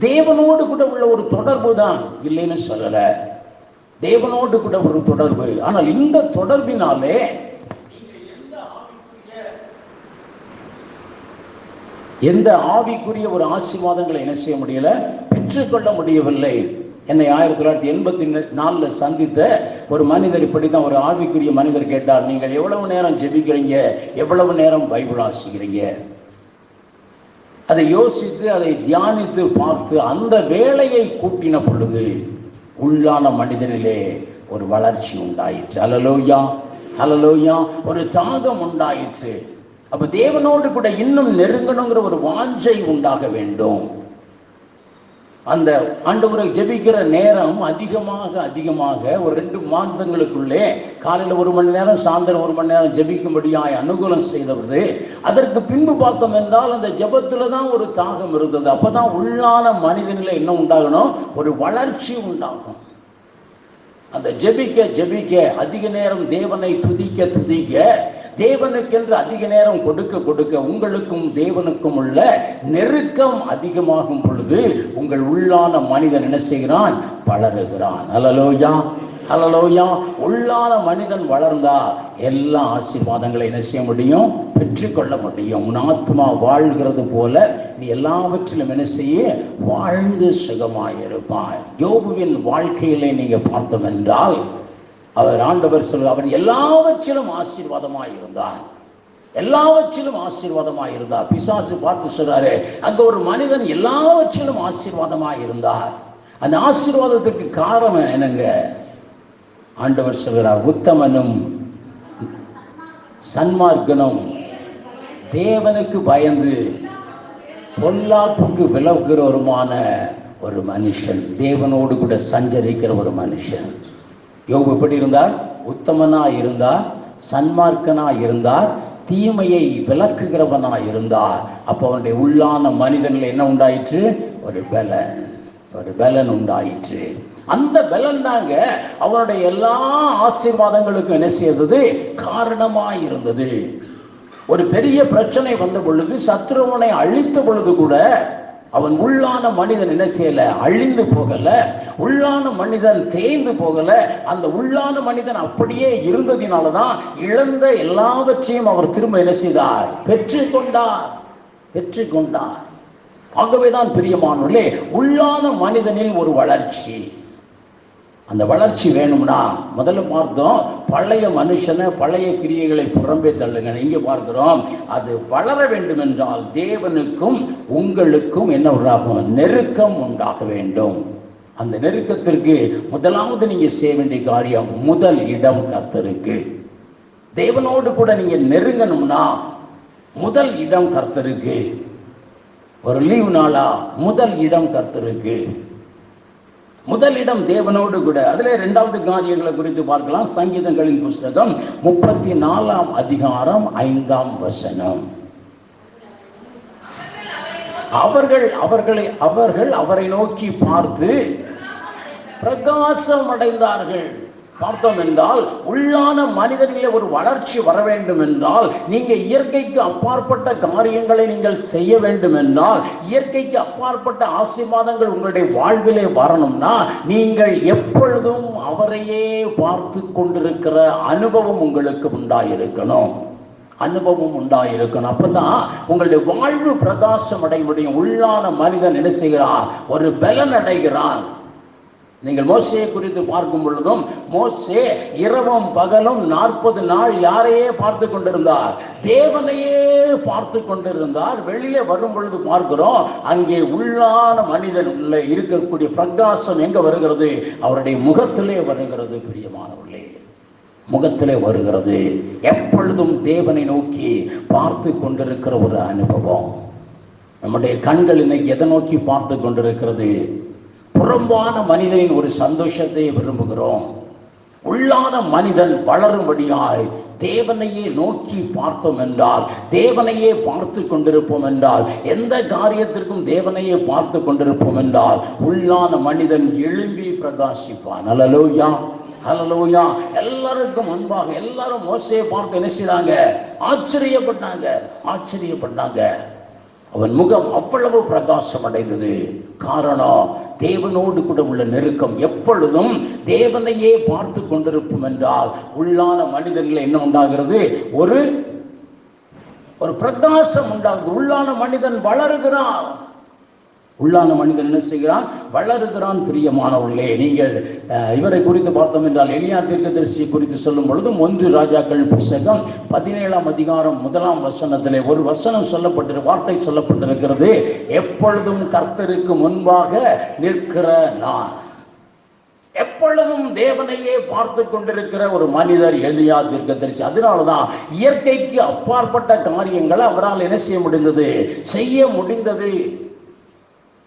தேவனோடு கூட உள்ள ஒரு தொடர்பு தான், இல்லைன்னு சொல்லலை. தேவனோடு கூட ஒரு தொடர்பு. ஆனால் இந்த தொடர்பினாலே எந்த ஆவிக்குரிய ஒரு ஆசீர்வாதங்களை என்ன செய்ய முடியல? பெற்றுக்கொள்ள முடியவில்லை. என்னை 1984 சந்தித்த ஒரு மனிதர் இப்படிதான், ஒரு ஆவிக்குரிய மனிதர் கேட்டார், நீங்கள் எவ்வளவு நேரம் ஜெபிக்கிறீங்க, எவ்வளவு நேரம் பைபிள் வாசிக்கிறீங்க? அதை யோசித்து அதை தியானித்து பார்த்து அந்த வேலையை கூட்டின பொழுது உள்ளான மனிதனிலே ஒரு வளர்ச்சி உண்டாயிற்று. ஹல்லேலூயா, ஹல்லேலூயா. ஒரு தாகம் உண்டாயிற்று. அப்ப தேவனோடு கூட இன்னும் நெருங்கணுங்கிற ஒரு வாஞ்சை உண்டாக வேண்டும். அந்த ஆண்டவரை ஜெபிக்கிற நேரம் அதிகமாக அதிகமாக ஒரு 2 மாதங்களுக்குள்ளே காலையில் 1 மணி நேரம், சாயந்தரம் 1 மணி நேரம் ஜெபிக்கும்படியாய் அனுகூலம் செய்தது. அதற்கு பின்பு பார்த்தோம் என்றால் அந்த ஜெபத்துல தான் ஒரு தாகம் இருந்தது. அப்பதான் உள்ளான மனிதனில் என்ன உண்டாகணும்? ஒரு வளர்ச்சி உண்டாகும். அந்த ஜெபிக்க ஜெபிக்க அதிக நேரம் தேவனை துதிக்க துதிக்க தேவனுக்கென்று அதிக நேரம் கொடுக்க கொடுக்க உங்களுக்கும் தேவனுக்கும் உள்ள நெருக்கம் அதிகமாகும் பொழுது உங்கள் உள்ளான மனிதன் என்ன செய்கிறான்? வளருகிறான். ஹல்லேலூயா, ஹல்லேலூயா. உள்ளான மனிதன் வளர்ந்தா எல்லா ஆசீர்வாதங்களை என்ன செய்ய முடியும்? பெற்றுக்கொள்ள முடியும். உன் ஆத்மா வாழ்கிறது போல நீ எல்லாவற்றிலும் என்ன செய்ய? வாழ்ந்து சுகமாயிருப்பாய். யோபுவின் வாழ்க்கையிலே நீங்க பார்த்தோம் என்றால் அவர் ஆண்டவர் சொல்ல அவர் எல்லாவற்றிலும் ஆசீர்வாதமாய் இருந்தார். எல்லாவற்றிலும் ஆசீர்வாதமாய் இருந்தார். பிசாசு பார்த்து சொல்றாரு, அங்க ஒரு மனிதன் எல்லாவற்றிலும் ஆசீர்வாதமாய் இருந்தார். அந்த ஆசீர்வாதத்துக்கு காரணம் என்னங்க? ஆண்டவர் சொல்கிறார், உத்தமனும் சன்மார்க்கனும் தேவனுக்கு பயந்து பொல்லாப்புக்கு விலகுகிறவருமான ஒரு மனுஷன், தேவனோடு கூட சஞ்சரிக்கிற ஒரு மனுஷன். யோபு எப்படி இருந்தார்? உத்தமனா இருந்தார், சன்மார்க்கனா இருந்தார், தீமையை விலக்குகிறவனா இருந்தார். அப்போ அவனுடைய உள்ளான மனிதனில் என்ன உண்டாயிற்று? ஒரு பலன் உண்டாயிற்று. அந்த பலன் தாங்க அவனுடைய எல்லா ஆசீர்வாதங்களுக்கும் என்ன செய்தது? காரணமாய் இருந்தது. ஒரு பெரிய பிரச்சனை வந்த பொழுது, சத்ருவனை அழித்த பொழுது கூட அவன் உள்ளான மனிதன் என்ன செய்யல? அழிந்து போகல. உள்ளான மனிதன் தேய்ந்து போகல. அந்த உள்ளான மனிதன் அப்படியே இருந்ததினாலதான் இழந்த எல்லாவற்றையும் அவர் திரும்ப என்ன செய்தார்? பெற்றுக்கொண்டார். ஆகவேதான் பிரியமானவர்களே, உள்ளான மனிதனில் ஒரு வளர்ச்சி. அந்த வளர்ச்சி வேணும்னா முதல்ல பார்த்தோம், பழைய மனுஷனை பழைய கிரியைகளை புறம்பே தள்ளுங்க. இங்க பார்க்கிறோம், அது வளர வேண்டும் என்றால் தேவனுக்கும் உங்களுக்கும் என்ன உண்டாகும்? நெருக்கம் உண்டாக வேண்டும். அந்த நெருக்கத்திற்கு முதலாவது நீங்க செய்ய வேண்டிய காரியம், முதல் இடம் கர்த்தருக்கு. தேவனோடு கூட நீங்க நெருங்கணும்னா முதல் இடம் கர்த்தருக்கு. ஒரு லீவ் நாளா முதல் இடம் கர்த்தருக்கு, முதல் இடம் தேவனோடு கூட. அதிலே 2வது காரியங்களை குறித்து பார்க்கலாம். சங்கீதங்களின் புஸ்தகம் 34ஆம் அதிகாரம் 5ஆம் வசனம். அவர்கள் அவரை நோக்கி பார்த்து பிரகாசம் அடைந்தார்கள். பார்த்தோம் என்றால் உள்ளான மனிதனிலே ஒரு வளர்ச்சி வர வேண்டும் என்றால், நீங்க இயற்கைக்கு அப்பாற்பட்ட காரியங்களை நீங்கள் செய்ய வேண்டும் என்றால், இயற்கைக்கு அப்பாற்பட்ட ஆசீர்வாதங்கள் உங்களுடைய வாழ்விலே வரணும்னா, நீங்கள் எப்பொழுதும் அவரையே பார்த்து கொண்டிருக்கிற அனுபவம் உங்களுக்கு உண்டாயிருக்கணும். அப்பதான் உங்களுடைய வாழ்வு பிரகாசம் அடைய முடியும். உள்ளான மனிதன் என்ன செய்கிறான்? ஒரு பலன் அடைகிறான். நீங்கள் மோசேயை குறித்து பார்க்கும் பொழுதும், மோசே இரவும் பகலும் 40 நாள் யாரையே பார்த்து கொண்டிருந்தார்? தேவனையே பார்த்து கொண்டிருந்தார். வெளியே வரும் பொழுது பார்க்கிறோம், அங்கே உள்ளான மனிதன் உள்ள இருக்கக்கூடிய பிரகாசம் எங்க வருகிறது? அவருடைய முகத்திலே வருகிறது. பிரியமானவர்களே, முகத்திலே வருகிறது. எப்பொழுதும் தேவனை நோக்கி பார்த்து கொண்டிருக்கிற ஒரு அனுபவம். நம்முடைய கண்கள் இன்னைக்கு எதை நோக்கி பார்த்து கொண்டிருக்கிறது? புறம்பான மனிதனின் ஒரு சந்தோஷத்தை விரும்புகிறோம். உள்ளான மனிதன் வளரும்படியாய் தேவனையே நோக்கி பார்த்தோம் என்றால், தேவனையே பார்த்து கொண்டிருப்போம் என்றால், எந்த காரியத்திற்கும் தேவனையே பார்த்து கொண்டிருப்போம் என்றால், உள்ளான மனிதன் எழும்பி பிரகாசிப்பான். ஹல்லேலூயா, ஹல்லேலூயா. எல்லாருக்கும் முன்பாக எல்லாரும் மோசேயை பார்த்து என்ன செய்தாங்க? ஆச்சரியப்பட்டாங்க. அவன் முகம் அவ்வளவு பிரகாசம் அடைந்தது. காரணம், தேவனோடு கூட உள்ள நெருக்கம். எப்பொழுதும் தேவனையே பார்த்து கொண்டிருப்போம் என்றால் உள்ளான மனிதனில் என்ன உண்டாகிறது? ஒரு பிரகாசம் உண்டாகுது. உள்ளான மனிதன் வளருகிறான். உள்ளான மனிதன் என்ன செய்கிறான்? வளருகிறான். பிரியமானவர்களே, நீங்கள் இவரை குறித்து பார்த்தோம் என்றால், எலியா தீர்க்கதரிசியை குறித்து சொல்லும் பொழுதும் 1 ராஜாக்கள் புஸ்தகம் 17ஆம் அதிகாரம் 1ஆம் வசனத்திலே ஒரு வசனம் வார்த்தை சொல்லப்பட்டிருக்கிறது. எப்பொழுதும் கர்த்தருக்கு முன்பாக நிற்கிற நான். எப்பொழுதும் தேவனையே பார்த்து கொண்டிருக்கிற ஒரு மனிதர் எலியா தீர்க்கதரிசி. அதனாலதான் இயற்கைக்கு அப்பாற்பட்ட காரியங்களை அவரால் என்ன செய்ய முடிந்தது.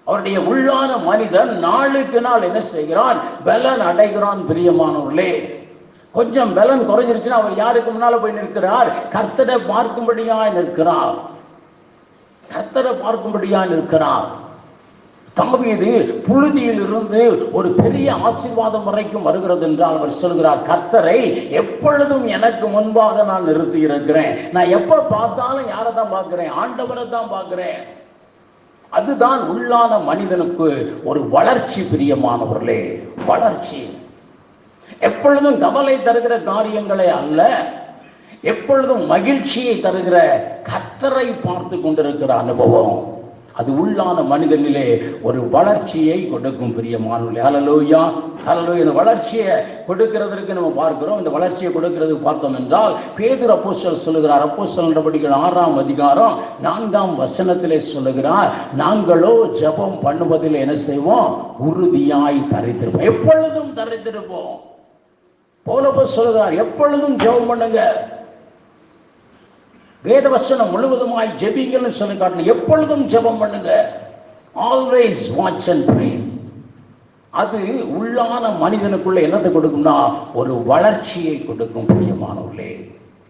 அவருடைய உள்ளான மனிதன் நாளுக்கு நாள் என்ன செய்கிறான்? பலன் அடைகிறான். பிரியமானவர்களே, கொஞ்சம் பலன் குறைஞ்சிருச்சுன்னா அவர் யாருக்கு முன்னால போய் நிற்கிறார்? கர்த்தரை பார்க்கும்படியாய் நிற்கிறார். தாவீது புழுதியில் இருந்து ஒரு பெரிய ஆசீர்வாதம் வரைக்கும் வருகிறது என்றால் அவர் சொல்கிறார், கர்த்தரை எப்பொழுதும் எனக்கு முன்பாக நான் நிறுத்தி இருக்கிறேன். நான் எப்ப பார்த்தாலும் யாரை தான் பார்க்கிறேன்? ஆண்டவரை தான் பார்க்கிறேன். அதுதான் உள்ளான மனிதனுக்கு ஒரு வளர்ச்சி. பிரியமானவர்களே, வளர்ச்சி. எப்பொழுதும் கவலை தருகிற காரியங்களை அல்ல, எப்பொழுதும் மகிழ்ச்சியை தருகிற கர்த்தரை பார்த்து கொண்டிருக்கிற அனுபவம், அது உள்ளான மனிதனிலே ஒரு வளர்ச்சியை கொடுக்கும். பிரியமானவர்களே, ஹல்லேலூயா, ஹல்லேலூயா. இந்த வளர்ச்சியை கொடுக்கிறதற்கு நம்ம பார்க்கிறோம். இந்த வளர்ச்சியை கொடுக்கிறதுக்கு பார்த்தோம் என்றால் பேதுரு அப்போஸ்தலர் சொல்லுகிறார். அப்போஸ்தலர் நடவடிக்கைகள் 6ஆம் அதிகாரம் 4ஆம் வசனத்திலே சொல்லுகிறார், நாங்களோ ஜெபம் பண்ணுவதில் என்ன செய்வோம்? உறுதியாய் தரித்திருப்போம். எப்பொழுதும் தரித்திருப்போம். பவுல் சொல்லுகிறார், எப்பொழுதும் ஜெபம் பண்ணுங்க, வேத வசனம் முழுவதுமாய் ஜெபிங்கள்னு சொல்லி காட்டணும். எப்பொழுதும் ஜெபம் பண்ணுங்க, ஆல்வேஸ் வாட்ச் அண்ட் ப்ரே. அது உள்ளான மனிதனுக்குள்ள என்னத்தை கொடுக்கும்னா ஒரு வளர்ச்சியை கொடுக்கும். பிரியமானவர்களே,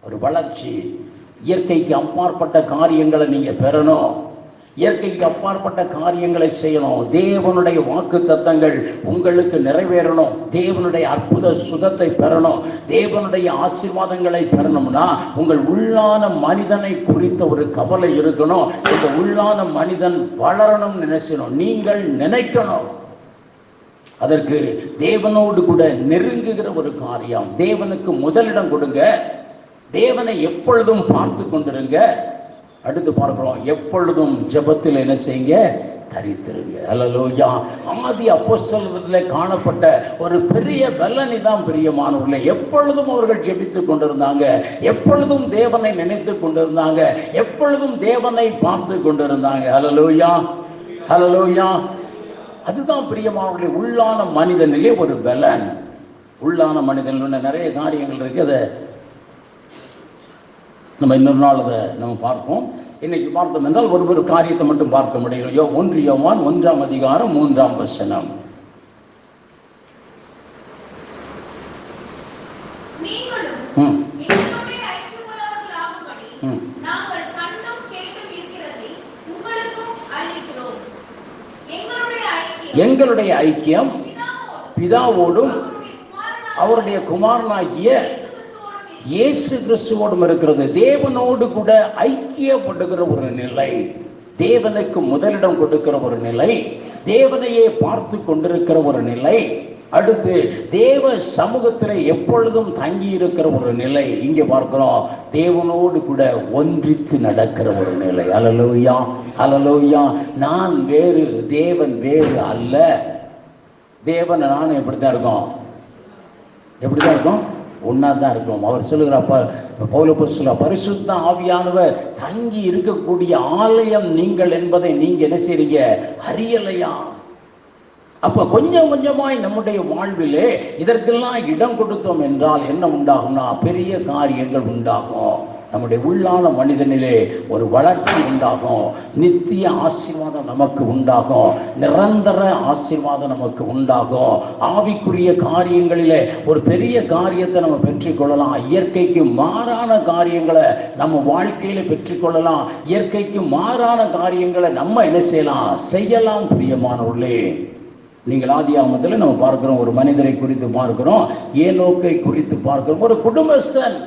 ஒரு வளர்ச்சி. இயற்கைக்கு அப்பாற்பட்ட காரியங்களை நீங்க பெறணும், இயற்கைக்கு அப்பாற்பட்ட காரியங்களை செய்யணும். தேவனுடைய வாக்கு தத்தங்கள் உங்களுக்கு நிறைவேறணும், தேவனுடைய அற்புத சுகத்தை பெறணும், தேவனுடைய ஆசீர்வாதங்களை பெறணும்னா உங்கள் உள்ளான மனிதனை குறித்த ஒரு கவலை இருக்கணும். இந்த உள்ளான மனிதன் வளரணும் நினைச்சணும், நீங்கள் நினைக்கணும். அதற்கு தேவனோடு கூட நெருங்குகிற ஒரு காரியம். தேவனுக்கு முதலிடம் கொடுங்க, தேவனை எப்பொழுதும் பார்த்து கொண்டிருங்க. அடுத்து பார்க்கிறோம், எப்பொழுதும் ஜெபத்தில் என்ன செய்யுங்க? தரித்திருங்க. ஹல்லேலூயா. ஆதி அப்போஸ்தலரில் காணப்பட்ட ஒரு பெரிய பலனி தான் பிரியமானவர்களே. எப்பொழுதும் அவர்கள் ஜெபித்துக் கொண்டிருந்தாங்க, எப்பொழுதும் தேவனை நினைத்து கொண்டிருந்தாங்க, எப்பொழுதும் தேவனை பார்த்து கொண்டிருந்தாங்க. ஹல்லேலூயா, ஹல்லேலூயா. அதுதான் பிரியமானவர்களே உள்ளான மனிதனிலே ஒரு பலன். உள்ளான மனிதனில் நிறைய காரியங்கள் இருக்கு, அதை நம்ம இன்னொரு நாள் அதை நம்ம பார்ப்போம். இன்னைக்கு பார்த்தோம் என்றால் ஒரு காரியத்தை மட்டும் பார்க்க முடியும். 1 யோவான் 1ஆம் அதிகாரம் 3ஆம் வசனம். எங்களுடைய ஐக்கியம் பிதாவோடும் அவருடைய குமாரனாகிய இயேசு கிறிஸ்துவோடும் இருக்கிறது. தேவனோடு கூட ஐக்கியப்படுகிற ஒரு நிலை, தேவனுக்கு முதலிடம் கொடுக்கிற ஒரு நிலை, தேவனையே பார்த்து கொண்டிருக்கிற ஒரு நிலை, அடுத்து தேவ சமூகத்தில் எப்பொழுதும் தங்கி இருக்கிற ஒரு நிலை. இங்கே பார்க்கிறோம், தேவனோடு கூட ஒன்றித்து நடக்கிற ஒரு நிலை. ஹல்லேலூயா, ஹல்லேலூயா. நான் வேறு, தேவன் வேறு அல்ல. தேவன் நானும் எப்படித்தான் இருக்கோம்? எப்படித்தான் இருக்கோம்? ஒன்னா தான் இருக்கும். அவர் சொல்லுகிறார், பவுல் அப்போஸ்தலர், பரிசுத்த ஆவியானவர் தங்கி இருக்கக்கூடிய ஆலயம் நீங்கள் என்பதை நீங்க என்ன செய்றீங்க? அறியலையா? அப்ப கொஞ்சம் கொஞ்சமாய் நம்முடைய வாழ்விலே இதற்கெல்லாம் இடம் கொடுத்தோம் என்றால் என்ன உண்டாகும்னா பெரிய காரியங்கள் உண்டாகும். நம்முடைய உள்ளான மனிதனிலே ஒரு வளர்ச்சி உண்டாகும், நித்திய ஆசீர்வாதம் நமக்கு உண்டாகும், நிரந்தர ஆசீர்வாதம் நமக்கு உண்டாகும். ஆவிக்குரிய காரியங்களிலே ஒரு பெரிய காரியத்தை நம்ம பெற்றுக்கொள்ளலாம். இயற்கைக்கு மாறான காரியங்களை நம்ம வாழ்க்கையில பெற்றுக்கொள்ளலாம். இயற்கைக்கு மாறான காரியங்களை நம்ம என்ன செய்யலாம். பிரியமானவர்களே, நீங்கள் ஆதியாகமத்தில் நம்ம பார்க்கிறோம், ஒரு மனிதரை குறித்து பார்க்கிறோம், ஏனோக்கை குறித்து பார்க்கிறோம். ஒரு குடும்பஸ்தன்,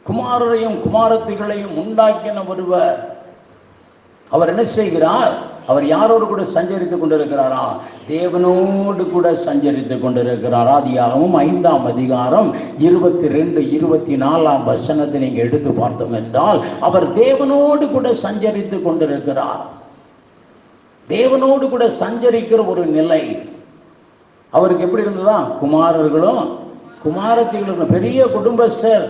குமாரரையும் குமாரத்திகளையும் உண்டாக்கின ஒருவர். அவர் என்ன செய்கிறார்? அவர் யாரோடு கூட சஞ்சரித்துக் கொண்டிருக்கிறாரா? தேவனோடு கூட சஞ்சரித்துக் கொண்டிருக்கிறார். ஆதியாகமம் 5ஆம் அதிகாரம் 22, 24ஆம் வசனத்தை நீங்க எடுத்து பார்த்தோம் என்றால் அவர் தேவனோடு கூட சஞ்சரித்துக் கொண்டிருக்கிறார். தேவனோடு கூட சஞ்சரிக்கிற ஒரு நிலை அவருக்கு எப்படி இருந்ததா? குமாரர்களும் குமாரத்திகளும், பெரிய குடும்பஸ்தர்.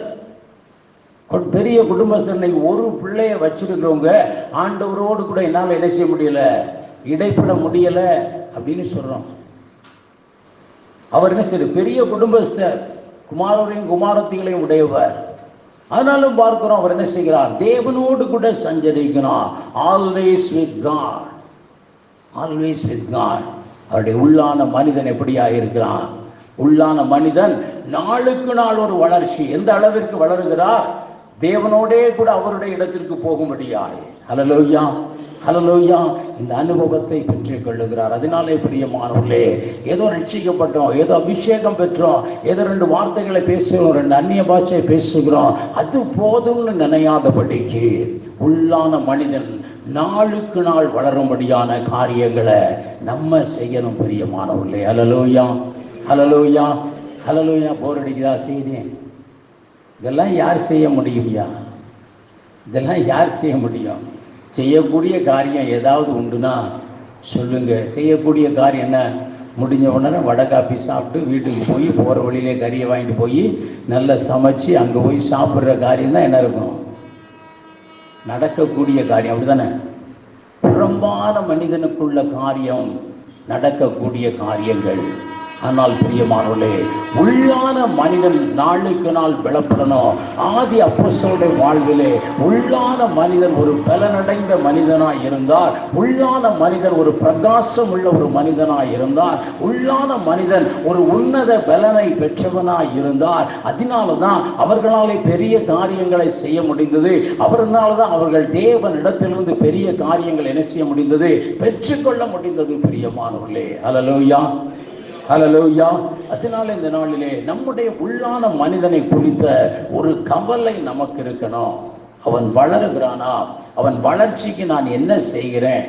பெரிய குடும்பஸ்தர். ஒரு பிள்ளைய வச்சிருக்கிறவங்க ஆண்டவரோடு கூட என்னால் என்ன செய்ய முடியல, இடைப்பட முடியல அப்படின்னு சொல்றோம். அவர் என்ன செய்ய, பெரிய குடும்பஸ்தர், குமாரரையும் குமாரத்திகளையும் உடையவர். ஆனாலும் பார்க்கிறோம், அவர் என்ன செய்கிறார்? தேவனோடு கூட சஞ்சரிக்கிறார். Always with God, always with God. அவருடைய உள்ளான மனிதன் எப்படியா இருக்கிறான்? உள்ளான மனிதன் நாளுக்கு நாள் ஒரு வளர்ச்சி. எந்த அளவிற்கு வளருகிறார்? தேவனோடே கூட அவருடைய இடத்திற்கு போகும்படியாய். ஹல்லேலூயா, ஹல்லேலூயா. இந்த அனுபவத்தை பெற்றுக் கொள்ளுகிறார். அதனாலே பிரியமானவர்களே, ஏதோ ரட்சிக்கப்பட்டோம், ஏதோ அபிஷேகம் பெற்றோம், ஏதோ 2 வார்த்தைகளை பேசுகிறோம், 2 அந்நிய பாஷையை பேசுகிறோம், அது போதும்னு நினையாதபடிக்கு உள்ளான மனிதன் நாளுக்கு நாள் வளரும்படியான காரியங்களை நம்ம செய்யணும் பிரியமானவர்களே. ஹல்லேலூயா, ஹல்லேலூயா, ஹல்லேலூயா. போர் அடிக்குதா? செய்தேன். இதெல்லாம் யார் செய்ய முடியும்யா? இதெல்லாம் யார் செய்ய முடியும்? செய்யக்கூடிய காரியம் ஏதாவது உண்டுனா சொல்லுங்க. செய்யக்கூடிய காரியம் என்ன? முடிஞ்ச உடனே வடை காப்பி சாப்பிட்டு வீட்டுக்கு போய் போகிற வழியிலே கறியை வாங்கிட்டு போய் நல்லா சமைச்சு அங்கே போய் சாப்பிட்ற காரியம் தான் என்ன இருக்கும்? நடக்கக்கூடிய காரியம். அப்படி தானே? புறம்பான மனிதனுக்குள்ள காரியம், நடக்கக்கூடிய காரியங்கள். ஆனால் பிரியமானவர்களே, உள்ளான மனிதன் நாளுக்கு நாள் பலப்படணும். ஆதி அப்போஸ்தலருடைய வாழ்விலே உள்ளான மனிதன் ஒரு பலனடைந்த மனிதனாய் இருந்தார். உள்ளான மனிதன் ஒரு பிரகாசம் உள்ள ஒரு மனிதனாய் இருந்தார். உள்ளான மனிதன் ஒரு உன்னத பலனை பெற்றவனாய் இருந்தார். அதனால தான் அவர்களாலே பெரிய காரியங்களை செய்ய முடிந்தது. அவர்களால தான் அவர்கள் தேவனிடத்திலிருந்து பெரிய காரியங்கள் என்ன செய்ய முடிந்தது? பெற்றுக்கொள்ள முடிந்தது. பிரியமானவர்களே, ஹல்லேலூயா, ஹல்லேலூயா. அதனால இந்த நாளிலே நம்முடைய உள்ளான மனிதனை குறித்த ஒரு கவலை நமக்கு இருக்கணும். அவன் வளருகிறானா? அவன் வளர்ச்சிக்கு நான் என்ன செய்கிறேன்?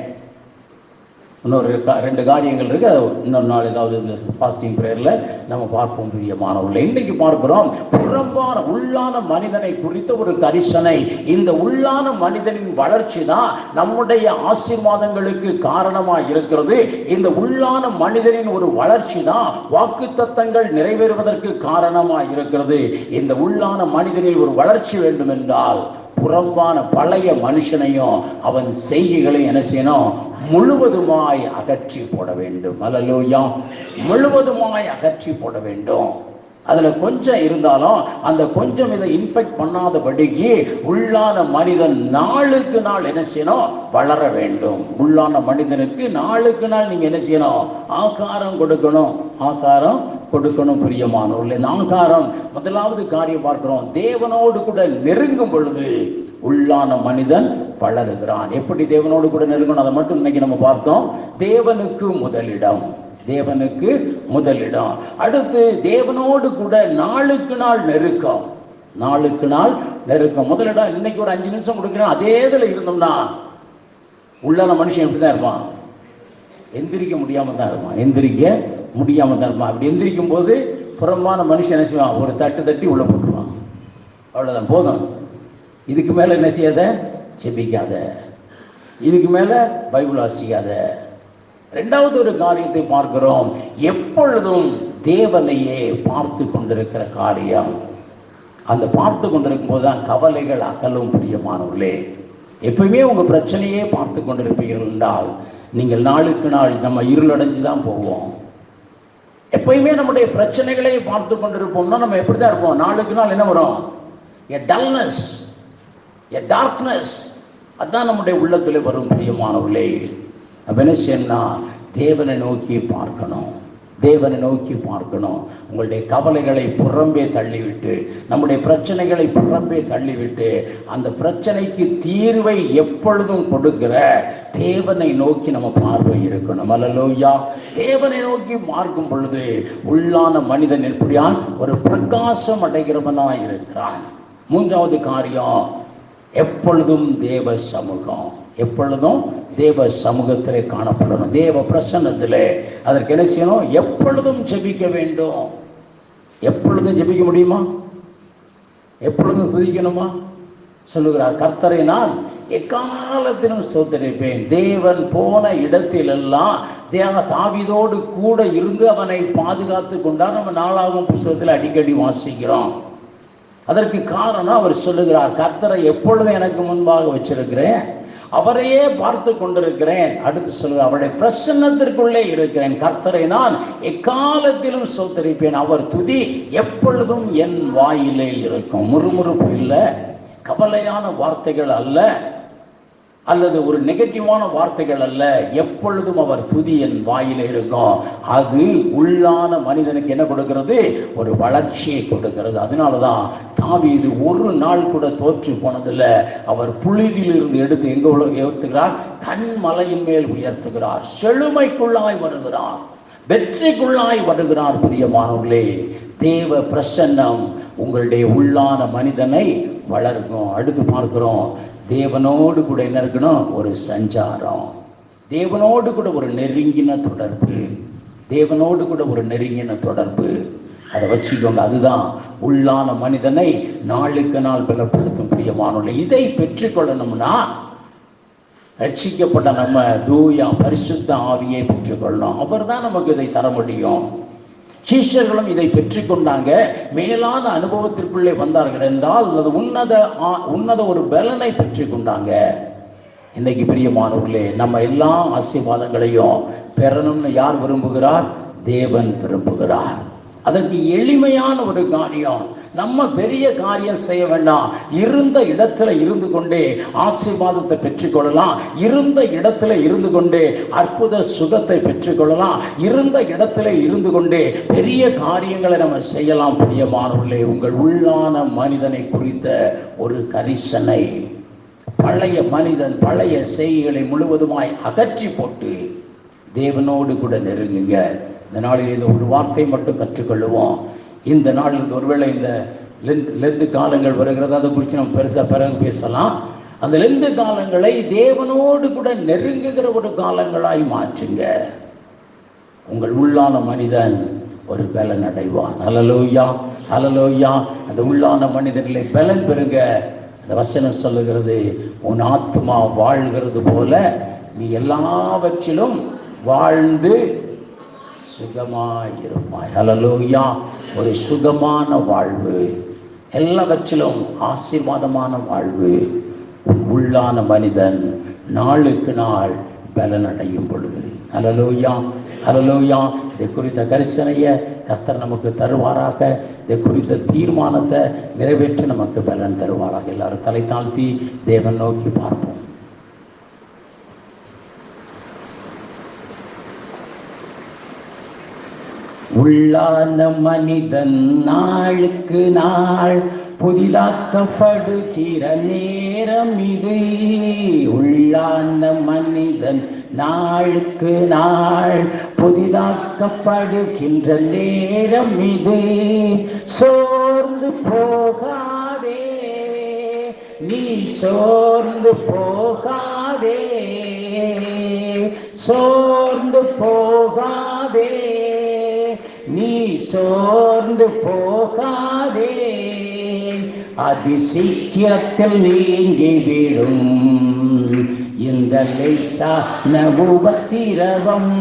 இன்னொரு 2 காரியங்கள் இருக்கு. இன்னொரு நாள் ஏதாவது இந்த ஃபாஸ்டிங் ப்ரேயர்ல நம்ம பார்ப்போம். பிரியமானவர்களே, இன்னைக்கு பார்க்கிறோம் புறம்பான உள்ளான மனிதனை குறித்த ஒரு கரிசனை. இந்த உள்ளான மனிதனின் வளர்ச்சி தான் நம்முடைய ஆசீர்வாதங்களுக்கு காரணமாக இருக்கிறது. இந்த உள்ளான மனிதனின் ஒரு வளர்ச்சி தான் வாக்குத்தத்தங்கள் நிறைவேறுவதற்கு காரணமாக இருக்கிறது. இந்த உள்ளான மனிதனில் ஒரு வளர்ச்சி வேண்டும் என்றால் புறம்பான பழைய மனுஷனையும் அவன் செய்கைகளை என்ன செய்யணும்? முழுவதுமாய் அகற்றி போட வேண்டும். ஹல்லேலூயா. முழுவதுமாய் அகற்றி போட வேண்டும். அதுல கொஞ்சம் இருந்தாலும் அந்த கொஞ்சம் இதை இன்ஃபெக்ட் பண்ணாதபடிக்கு உள்ளான மனிதன் நாளுக்கு நாள் என்ன செய்யணும்? வளர வேண்டும். உள்ளான மனிதனுக்கு நாளுக்கு நாள் நீங்க என்ன செய்யணும்? ஆகாரம் கொடுக்கணும். ஆகாரம் கொடுக்கணும். பிரியமானவர்களே, ஆகாரம் முதலாவது காரியம் பார்க்கிறோம். தேவனோடு கூட நெருங்கும் பொழுது உள்ளான மனிதன் வளருகிறான். எப்படி தேவனோடு கூட நெருங்கணும் அதை மட்டும் இன்னைக்கு நம்ம பார்த்தோம். தேவனுக்கு முதலிடம், தேவனுக்கு முதலிடம். அடுத்து தேவனோடு கூட நாளுக்கு நாள் நெருக்கம், நாளுக்கு நாள் நெருக்கம். முதலிடம் இன்னைக்கு ஒரு 5 நிமிஷம் கொடுக்கிறோம். அதே இதில் இருந்தோம்னா உள்ளான மனுஷன் எப்படி தான் இருப்பான்? எந்திரிக்க முடியாம தான் இருப்பான். எந்திரிக்க முடியாம தான் இருப்பான். அப்படி எந்திரிக்கும் போது புறம்பான மனுஷன் என்ன செய்வான்? ஒரு தட்டு தட்டி உள்ள போட்டுருவான். அவ்வளவுதான், போதும். இதுக்கு மேல என்ன செய்யாத? செபிக்காத. இதுக்கு மேல பைபிள் வாசிக்காத. இரண்டாவது ஒரு காரியத்தை பார்க்கிறோம். எப்பொழுதும் தேவனையே பார்த்து கொண்டிருக்கிற காரியம். அந்த பார்த்து கொண்டிருக்கும் போதுதான் கவலைகள் அகலும். பிரியமானவர்களே, எப்பவுமே உங்க பிரச்சனையே பார்த்து கொண்டிருப்பீர்கள் என்றால் நீங்கள் நாளுக்கு நாள் நம்ம இருளடைஞ்சு தான் போவோம். எப்பயுமே நம்முடைய பிரச்சனைகளை பார்த்து கொண்டிருப்போம்னா நம்ம எப்படிதான் இருப்போம்? நாளுக்கு நாள் என்ன வரும்? a dullness, a darkness. அதான் நம்முடைய உள்ளத்தில் வரும். பிரியமானவர்களே, அப்ப என்ன செய்யணும்? தேவனை நோக்கி பார்க்கணும். தேவனை நோக்கி பார்க்கணும். உங்களுடைய கவலைகளை புறம்பே தள்ளிவிட்டு, நம்முடைய பிரச்சனைகளை புறம்பே தள்ளிவிட்டு, அந்த பிரச்சனைக்கு தீர்வை எப்பொழுதும் கொடுக்கிற தேவனை நோக்கி நம்ம பார்வை இருக்கணும். அல்லேலூயா. தேவனை நோக்கி பார்க்கும் பொழுது உள்ளான மனிதன் எப்படியான் ஒரு பிரகாசம் அடைகிறவனாய் இருக்கிறான். மூன்றாவது காரியம், எப்பொழுதும் தேவ சமூகம். எப்பொழுதும் தேவ சமூகத்திலே காணப்படணும். தேவ பிரசன்னத்திலே. அதற்கு என்ன செய்யணும்? எப்பொழுதும் ஜெபிக்க வேண்டும். எப்பொழுதும் ஜெபிக்க முடியுமா? எப்பொழுதும் துதிக்கணுமா? சொல்லுகிறார், கர்த்தரை நான் எக்காலத்திலும் ஸ்தோத்திரிப்பேன். தேவன் போன இடத்திலெல்லாம் தாவீதோடு கூட இருந்து அவனை பாதுகாத்து கொண்டார். நம்ம 4ஆம் புத்தகத்தில் அடிக்கடி வாசிக்கிறோம். அதற்கு காரணம் அவர் சொல்லுகிறார், கர்த்தரை எப்பொழுதும் எனக்கு முன்பாக வச்சிருக்கிறேன், அவரையே பார்த்து கொண்டிருக்கிறேன். அடுத்து சொல்லுங்க, அவருடைய பிரசன்னத்திற்குள்ளே இருக்கிறேன். கர்த்தரை நான் எக்காலத்திலும் ஸ்தோத்திரிப்பேன். அவர் துதி எப்பொழுதும் என் வாயிலே இருக்கும். முறுமுறுப்பு இல்லை, கவலையான வார்த்தைகள் அல்ல, அல்லது ஒரு நெகட்டிவான வார்த்தைகள் அல்ல. எப்பொழுதும் அவர் துதி என் வாயிலே இருக்கும். அது உள்ளான மனிதனுக்கு என்ன கொடுக்கிறது? ஒரு வளர்ச்சியை கொடுக்கிறது. அதனாலதான் தாவீது ஒரு நாள் கூட தோற்று போனதில்லை. அவர் புழுதியிலிருந்து எடுத்து எங்க உயர்த்துகிறார்? கண்மலையின் மேல் உயர்த்துகிறார். செழுமைக்குள்ளாய் வருகிறார், வெற்றிக்குள்ளாய் வருகிறார். பிரியமானவர்களே, தேவ பிரசன்னம் உங்களுடைய உள்ளான மனிதனை வளர்க்கும். அடுத்து பார்க்கிறோம், தேவனோடு கூட என்ன இருக்கணும்? ஒரு சஞ்சாரம். தேவனோடு கூட ஒரு நெருங்கின தொடர்பு. தேவனோடு கூட ஒரு நெருங்கின தொடர்பு. அதை வச்சுக்கோங்க. அதுதான் உள்ளான மனிதனை நாளுக்கு நாள் பலப்படுத்தும். பிரியமானவர்களே, இதை பெற்றுக்கொள்ளணும்னா ரட்சிக்கப்பட்ட நம்ம தூய பரிசுத்த ஆவியை பெற்றுக்கொள்ளணும். அவர் தான் நமக்கு இதை தர முடியும். சீஷர்களும் இதை பெற்றுக்கொண்டாங்க. மேலான அனுபவத்திற்குள்ளே வந்தார்கள் என்றால் அது உன்னத ஒரு பலனை பெற்றுக்கொண்டாங்க. இன்னைக்கு பிரியமானவர்களே, நம்ம எல்லா ஆசீர்வாதங்களையும் பெறணும்னு யார் விரும்புகிறார்? தேவன் விரும்புகிறார். அதற்கு எளிமையான ஒரு காரியம். நம்ம பெரிய காரியம் செய்ய வேண்டாம். இருந்த இடத்துல இருந்து கொண்டே ஆசீர்வாதத்தை பெற்றுக்கொள்ளலாம். இருந்த இடத்துல இருந்து கொண்டே அற்புத சுகத்தை பெற்றுக்கொள்ளலாம். இருந்த இடத்துல இருந்து கொண்டே பெரிய காரியங்களை நம்ம செய்யலாம். பிரியமானவர்களே, உங்கள் உள்ளான மனிதனை குறித்த ஒரு கரிசனை, பழைய மனிதன் பழைய செய்திகளை முழுவதுமாய் அகற்றி போட்டு தேவனோடு கூட நெருங்குங்க. இந்த நாளில் இந்த ஒரு வார்த்தை மட்டும் கற்றுக்கொள்ளுவோம். இந்த நாளில் ஒருவேளை இந்த லெந்து காலங்கள் வருகிறது, அதை குறித்து நம்ம பெருசாக பிறகு பேசலாம். அந்த லெந்து காலங்களை தேவனோடு கூட நெருங்குகிற ஒரு காலங்களாய் மாற்றுங்க. உங்கள் உள்ளான மனிதன் ஒரு பலன் அடைவான். ஹல்லேலூயா, ஹல்லேலூயா. அந்த உள்ளான மனிதர்களை பலன் பெறுங்க. அந்த வசனம் சொல்லுகிறது, உன் ஆத்மா வாழ்கிறது போல நீ எல்லாவற்றிலும் வாழ்ந்து சுகமாயிருப்பாய். ஹல்லேலூயா. ஒரு சுகமான வாழ்வு, எல்லாவற்றிலும் ஆசீர்வாதமான வாழ்வு. உள்ளான மனிதன் நாளுக்கு நாள் பலனடையும் பொழுது. ஹல்லேலூயா, ஹல்லேலூயா. இதை குறித்த கரிசனையை கர்த்தர் நமக்கு தருவாராக. இதை குறித்த தீர்மானத்தை நிறைவேற்ற நமக்கு பலன் தருவாராக. எல்லாரும் தலை தாழ்த்தி தேவன் நோக்கி பார்ப்போம். உள்ளான மனிதன் நாளுக்கு நாள் புதிதாக்கப்படுகிற நேரம் இது. உள்ளான மனிதன் நாளுக்கு நாள் புதிதாக்கப்படுகின்ற நேரம் இது. சோர்ந்து போகாதே, நீ சோர்ந்து போகாதே, சோர்ந்து போகாதே, நீ சோர்ந்து போகாதே. அதி சீக்கிரத்தில் நீங்கிவிடும் இந்த லேசான உபத்திரவம்.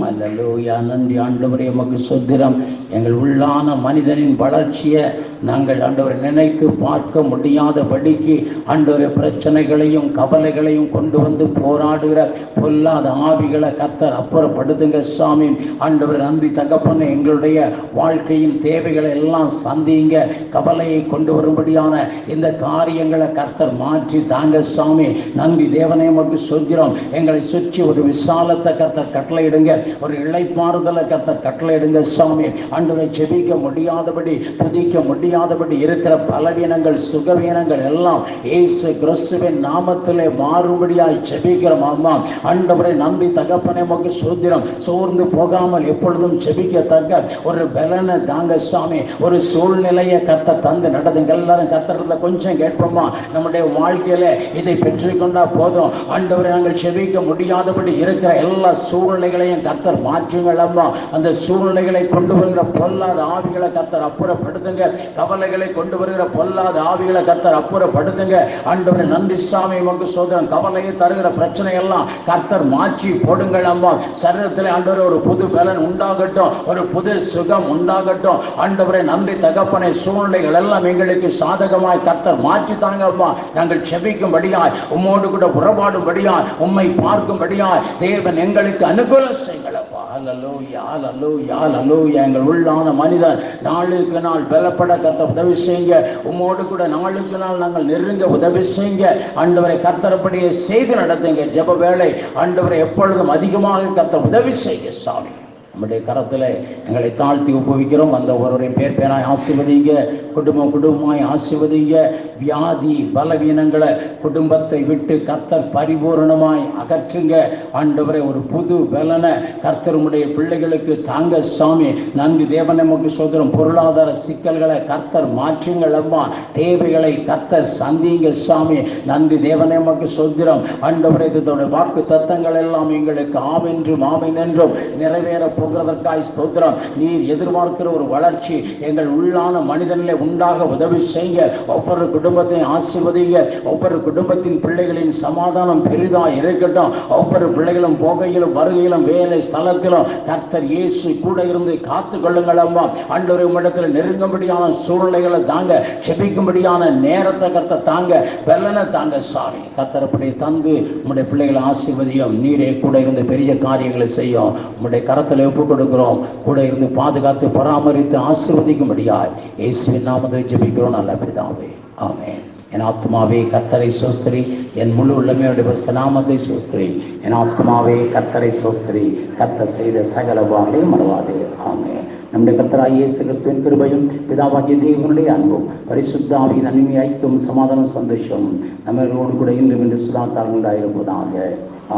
அல்லேலூயா. நன்றி ஆண்டவரே, உமக்கு ஸ்தோத்திரம். எங்கள் உள்ளான மனிதனின் வளர்ச்சியை நாங்கள் ஆண்டவரை நினைத்து பார்க்க முடியாதபடிக்கு ஆண்டவரை பிரச்சனைகளையும் கவலைகளையும் கொண்டு வந்து போராடுகிற பொல்லாத ஆவிகளை கர்த்தர் அப்புறப்படுத்துங்க சாமி. ஆண்டவர் நன்றி தகப்பனே, எங்களுடைய வாழ்க்கையின் தேவைகளை எல்லாம் சந்திங்க. கவலையை கொண்டு வரும்படியான இந்த காரியங்களை கர்த்தர் மாற்றி தாங்க சாமி. நன்றி தேவனே, உமக்கு ஸ்தோத்திரம். எங்களை சுற்றி ஒரு விசாலத்தை கர்த்தர் கட்டளையிடுங்க, ஒரு இளைப்பாறுதலை கர்த்தர் கட்டளையிடுங்க சாமி. ஆண்டவரை ஜெபிக்க முடியாதபடி துதிக்க முடியாதபடி இருக்கிற பலவீனங்கள் சுகவீனங்கள் எல்லாம் இயேசு கிறிஸ்துவின் நாமத்திலே மாறுபடியாய் ஜெபிக்கிறோம். அம்மா ஆண்டவரை நன்றி தகப்பனே, உமக்கு ஸ்தோத்திரம். சோர்ந்து போகாமல் எப்பொழுதும் ஜெபிக்கத்தக்க ஒரு பலனை தாங்க சாமி. ஒரு சூழ்நிலையை கர்த்தர் தந்து நடத்துங்க. எல்லாரும் கர்த்தரிடத்துல கொஞ்சம் கேட்போமா? நம்முடைய வாழ்க்கையில இதை பெற்றுக்கொண்டா போதும். ஆண்டவரை நாங்கள் ஜெபிக்க முடியாதபடி இருக்கிற எல்லா சூழ்நிலைகளையும் கர்த்தர் மாற்றுங்கள் அம்மா. அந்த சூழ்நிலைகளை கொண்டு வருகிற பொல்லாத ஆவிகளை கர்த்தர் அப்புறப்படுத்துங்க. கவலைகளை கொண்டு வருகிற பொல்லாத ஆவிகளை கர்த்தர் அப்புறப்படுத்துங்க. ஆண்டவரே நன்றி சாமி, உமக்கு ஸ்தோத்திரம். கவலையை தருகிற பிரச்சனை எல்லாம் கர்த்தர் மாற்றி போடுங்கள் அம்மா. சரீரத்தில் ஆண்டவரே ஒரு புது பலன் உண்டாகட்டும், ஒரு புது சுகம் உண்டாகட்டும். ஆண்டவரே நன்றி தகப்பனை, சூழ்நிலைகள் எல்லாம் எங்களுக்கு சாதகமாய் கர்த்தர் மாற்றி தாங்க அம்மா. நாங்கள் செபிக்கும்படியாய், உம்மோடு கூட உறவாடும்படியாய், உம்மை பார்க்கும்படியாய் தேவன் எங்களுக்கு அனுகூலம் செய்யுங்களப்பா. அல்லேலூயா, அல்லேலூயா, அல்லேலூயா. எங்கள் உள்ளான மனிதன் நாளுக்கு நாள் பலப்பட கர்த்தர் உதவி செய்யுங்க. உம்மோடு கூட நாளுக்கு நாள் நாங்கள் நெருங்க உதவி செய்யுங்க. ஆண்டவரை கர்த்தரப்படியே செய்து நடத்துங்க. ஜெப வேளை ஆண்டவரை எப்பொழுதும் அதிகமாக கர்த்தர் உதவி செய்ய சாமி. நம்முடைய கரத்தில் எங்களை தாழ்த்தி ஒப்புவிக்கிறோம். அந்த ஒருவரை பேர் பேராய் ஆசீர்வதிங்க, குடும்பமாய் ஆசீர்வதிங்க. வியாதி பலவீனங்களை குடும்பத்தை விட்டு கர்த்தர் பரிபூரணமாய் அகற்றுங்க. ஆண்டவரை ஒரு புது பலனை கர்த்தர் உம்முடைய பிள்ளைகளுக்கு தாங்க சாமி. நன்றி தேவனே, உமக்கு ஸ்தோத்திரம். பொருளாதார சிக்கல்களை கர்த்தர் மாற்றுங்கள் அம்மா. தேவைகளை கர்த்தர் சந்திங்க சாமி. நன்றி தேவனே, உமக்கு ஸ்தோத்திரம். ஆண்டவரை இதோட வாக்கு தத்தங்கள் எல்லாம் எங்களுக்கு ஆமென்றும் ஆமென் என்றும் நிறைவேற போகிறதற்காய் ஸ்தோத்திரம். நீர் எதிர்பார்க்கிற ஒரு வளர்ச்சி எங்கள் உள்ளான மனிதனிலே உண்டாக உதவி செய்யுங்க. ஒவ்வொரு குடும்பத்தையும் ஆசீர்வதிங்க. ஒவ்வொரு குடும்பத்தின் பிள்ளைகளின் சமாதானம் பெரிதாக இருக்கட்டும். ஒவ்வொரு பிள்ளைகளும் போகையிலும் வருகையிலும் வேலை ஸ்தலத்திலும் கர்த்தர் இயேசு கூட இருந்து காத்து கொள்ளுங்கள் அம்மா. ஆண்டவரே, உம்மிடத்தில் நெருங்கும்படியான சூழ்நிலைகளை தாங்க, செபிக்கும்படியான நேரத்தை கர்த்தர் தாங்க, வெள்ளனை தாங்க சாமி. கர்த்தர் அப்படி தந்து உம்முடைய பிள்ளைகளை ஆசீர்வதியும். நீரே கூட இருந்து பெரிய காரியங்களை செய்யும். உம்முடைய கரத்தில் ஒப்பு கொடுக்கிறோம். கூட இருந்து பாதுகாத்து பராமரித்து ஆசீர்வதிக்கும்படியாய் இயேசுவின் நாமத்தை ஜெபிக்கிறோம் நல்ல பிதாவே, ஆமென். என் ஆத்மாவே கர்த்தரை சோஸ்திரி, என் முழு உள்ளமையோட பரிசுத்த நாமத்தை சோஸ்திரி. என் ஆத்மாவே கர்த்தரை சோஸ்திரி, கர்த்தர் செய்த சகல உபகாரங்களையும் மறவாதே, ஆமென். நம்முடைய கர்த்தராகிய இயேசு கிறிஸ்துவின் கிருபையும் பிதாவாகிய தேவனுடைய அன்பும் பரிசுத்த ஆவியின் அன்பின் ஐக்கியம் சமாதானம் சந்தோஷம் நம்மளோடு கூட இன்றும் இன்று சதாகாலம் உண்டாயிருப்பதாக,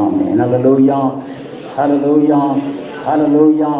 ஆமென். ஹல்லேலூயா, ஹல்லேலூயா, ஹல்லேலூயா.